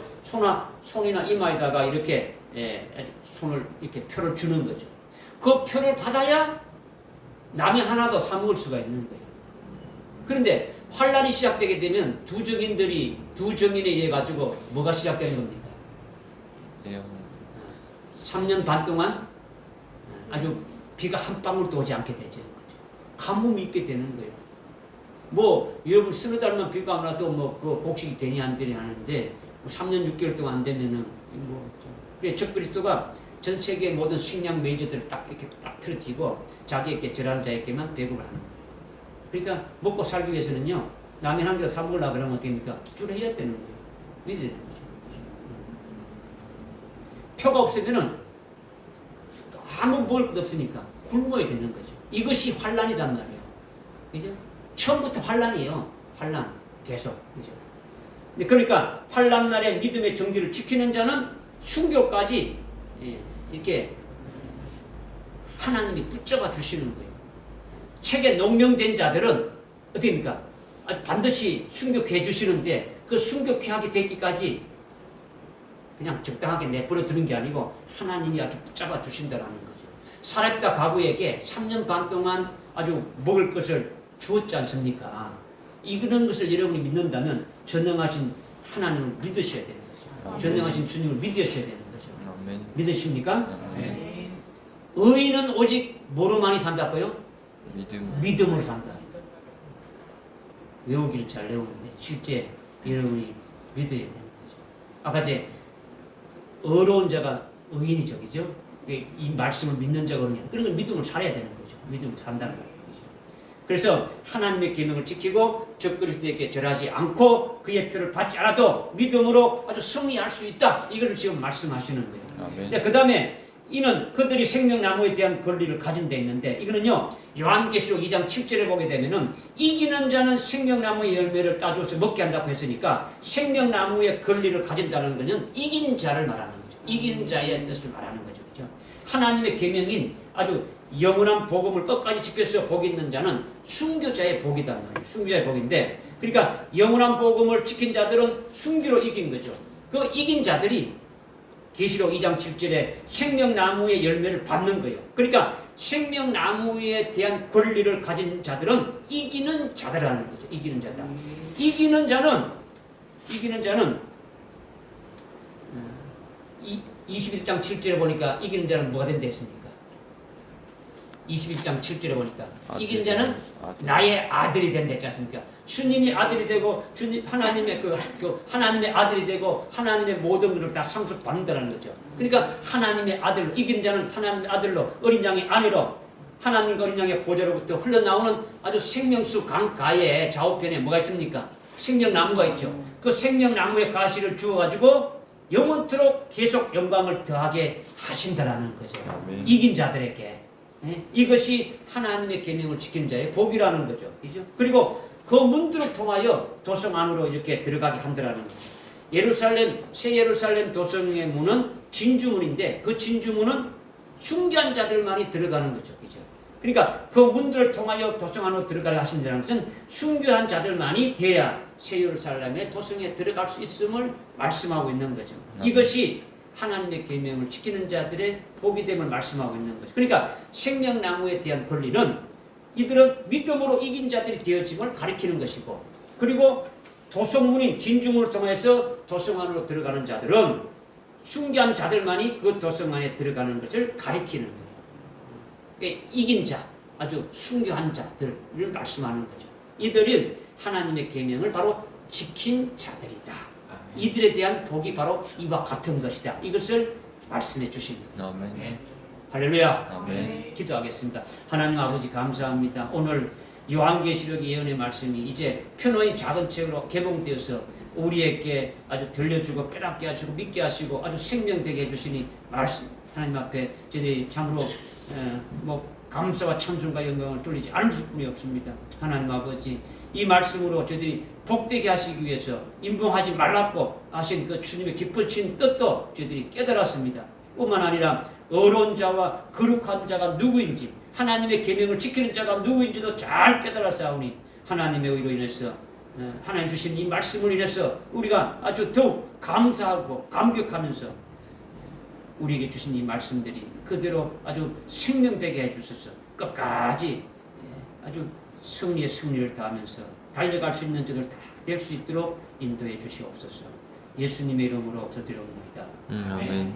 손이나 이마에다가 이렇게 손을 이렇게 표를 주는 거죠. 그 표를 받아야 남이 하나도 사먹을 수가 있는 거예요. 그런데 환란이 시작되게 되면 두 정인에 의해 가지고 뭐가 시작되는 겁니까? 3년 반 동안 아주 비가 한 방울도 오지 않게 되죠. 가뭄이 있게 되는 거예요. 뭐 여러분 서너 달만 비가 안 와도 뭐 그 곡식이 되니 안 되니 하는데 3년 6개월 동안 안 되면은 뭐 그래 적그리스도가 전 세계 모든 식량 메이저들을 딱 이렇게 딱 틀어지고 자기에게 절하는 자에게만 배급을 하는 거예요. 그러니까 먹고 살기 위해서는요 남의 한 개를 사 먹으려고 그러면 어떻게 됩니까? 기출을 해야 되는 거예요. 믿어야 되는 거죠. 표가 없으면은 아무 먹을 것도 없으니까 굶어야 되는 거죠. 이것이 환란이단 말이에요. 그죠? 처음부터 환란이에요. 환란 계속. 그죠? 그러니까 환란 날에 믿음의 정기를 지키는 자는 순교까지 이렇게 하나님이 붙잡아 주시는 거예요. 책에 농명된 자들은 어떻게 됩니까? 반드시 순교해 주시는데 그 순교케 하게 되기까지 그냥 적당하게 내버려 두는 게 아니고 하나님이 아주 붙잡아 주신다는 거죠. 사렙다 가부에게 3년 반 동안 아주 먹을 것을 주었지 않습니까? 이런 것을 여러분이 믿는다면 전능하신 하나님을 믿으셔야 되는 거죠. 전능하신 주님을 믿으셔야 되는 거죠. 아멘. 믿으십니까? 네. 의인은 오직 뭐로만이 산다고요? 믿음으로 산다. 외우기를 잘 외우는데 실제 여러분이 믿어야 되는 거죠. 아까 이제 어려운 자가 의인이죠, 그죠? 이 말씀을 믿는 자가 의인. 그러니까 믿음을 살아야 되는 거죠. 믿음을 산다는 거죠. 그래서 하나님의 계명을 지키고 적그리스도에게 절하지 않고 그의 표를 받지 않아도 믿음으로 아주 승리할 수 있다. 이걸 지금 말씀하시는 거예요. 그 다음에 이는 그들이 생명나무에 대한 권리를 가진 데 있는데 이거는요 요한계시록 2장 7절에 보게 되면은 이기는 자는 생명나무의 열매를 따줘서 먹게 한다고 했으니까 생명나무의 권리를 가진다는 것은 이긴 자를 말하는 거죠. 이기는 자의 뜻을 말하는 거죠. 그렇죠? 하나님의 계명인 아주 영원한 복음을 끝까지 지켜서 복 있는 자는 순교자의 복이단 말이에요. 순교자의 복인데 그러니까 영원한 복음을 지킨 자들은 순교로 이긴 거죠. 그 이긴 자들이 계시록 2장 7절에 생명나무의 열매를 받는 거예요. 그러니까 생명나무에 대한 권리를 가진 자들은 이기는 자들이라는 거죠. 이기는 자다. 이기는 자는 21장 7절에 보니까 이기는 자는 뭐가 된다 했습니까? 21장 7절에 보니까 이기는 자는 나의 아들이 된다 했지 않습니까? 주님이 아들이 되고 하나님의 하나님의 아들이 되고 하나님의 모든 것을 다 상속받는다는 거죠. 그러니까 하나님의 아들로 이기는 자는 하나님의 아들로 어린 양의 아내로 하나님과 어린 양의 보좌로부터 흘러나오는 아주 생명수 강가의 좌우편에 뭐가 있습니까? 생명나무가 있죠. 그 생명나무의 가시를 주어가지고 영원토록 계속 영광을 더하게 하신다라는 거죠. 아멘. 이긴 자들에게 이것이 하나님의 계명을 지키는 자의 복이라는 거죠. 그죠? 그리고 그 문들을 통하여 도성 안으로 이렇게 들어가게 한다라는 거죠. 예루살렘, 새 예루살렘 도성의 문은 진주문인데 그 진주문은 순교한 자들만이 들어가는 거죠. 그죠? 그러니까 그 문들을 통하여 도성 안으로 들어가게 하신다는 것은 순교한 자들만이 돼야 새 예루살렘의 도성에 들어갈 수 있음을 말씀하고 있는 거죠. 이것이 하나님의 계명을 지키는 자들의 복이 됨을 말씀하고 있는 거죠. 그러니까 생명나무에 대한 권리는 이들은 믿음으로 이긴 자들이 되어짐을 가리키는 것이고, 그리고 도성문인 진주문을 통해서 도성 안으로 들어가는 자들은 순교한 자들만이 그 도성 안에 들어가는 것을 가리키는 거예요. 그러니까 이긴 자, 아주 순교한 자들을 말씀하는 거죠. 이들은 하나님의 계명을 바로 지킨 자들이다. 이들에 대한 복이 바로 이와 같은 것이다. 이것을 말씀해 주십니다. 아멘. 할렐루야. 아멘. 기도하겠습니다. 하나님 아버지 감사합니다. 오늘 요한계시록 예언의 말씀이 이제 펴놓인 작은 책으로 개봉되어서 우리에게 아주 들려주고 깨닫게 하시고 믿게 하시고 아주 생명되게 해주시니 말씀 하나님 앞에 저희들이 참으로 감사와 찬송과 영광을 돌리지 않을 수뿐이 없습니다. 하나님 아버지 이 말씀으로 저희들이 복되게 하시기 위해서 임봉하지 말라고 하신 그 주님의 기쁘신 뜻도 저희들이 깨달았습니다. 뿐만 아니라 어려운 자와 거룩한 자가 누구인지 하나님의 계명을 지키는 자가 누구인지도 잘 깨달았사오니 하나님의 의로 인해서 하나님 주신 이 말씀을 인해서 우리가 아주 더욱 감사하고 감격하면서 우리에게 주신 이 말씀들이 그대로 아주 생명되게 해주셔서 끝까지 아주 승리의 승리를 다하면서 달려갈 수 있는 저들 다 될 수 있도록 인도해 주시옵소서. 예수님의 이름으로 기도드립니다. 아멘.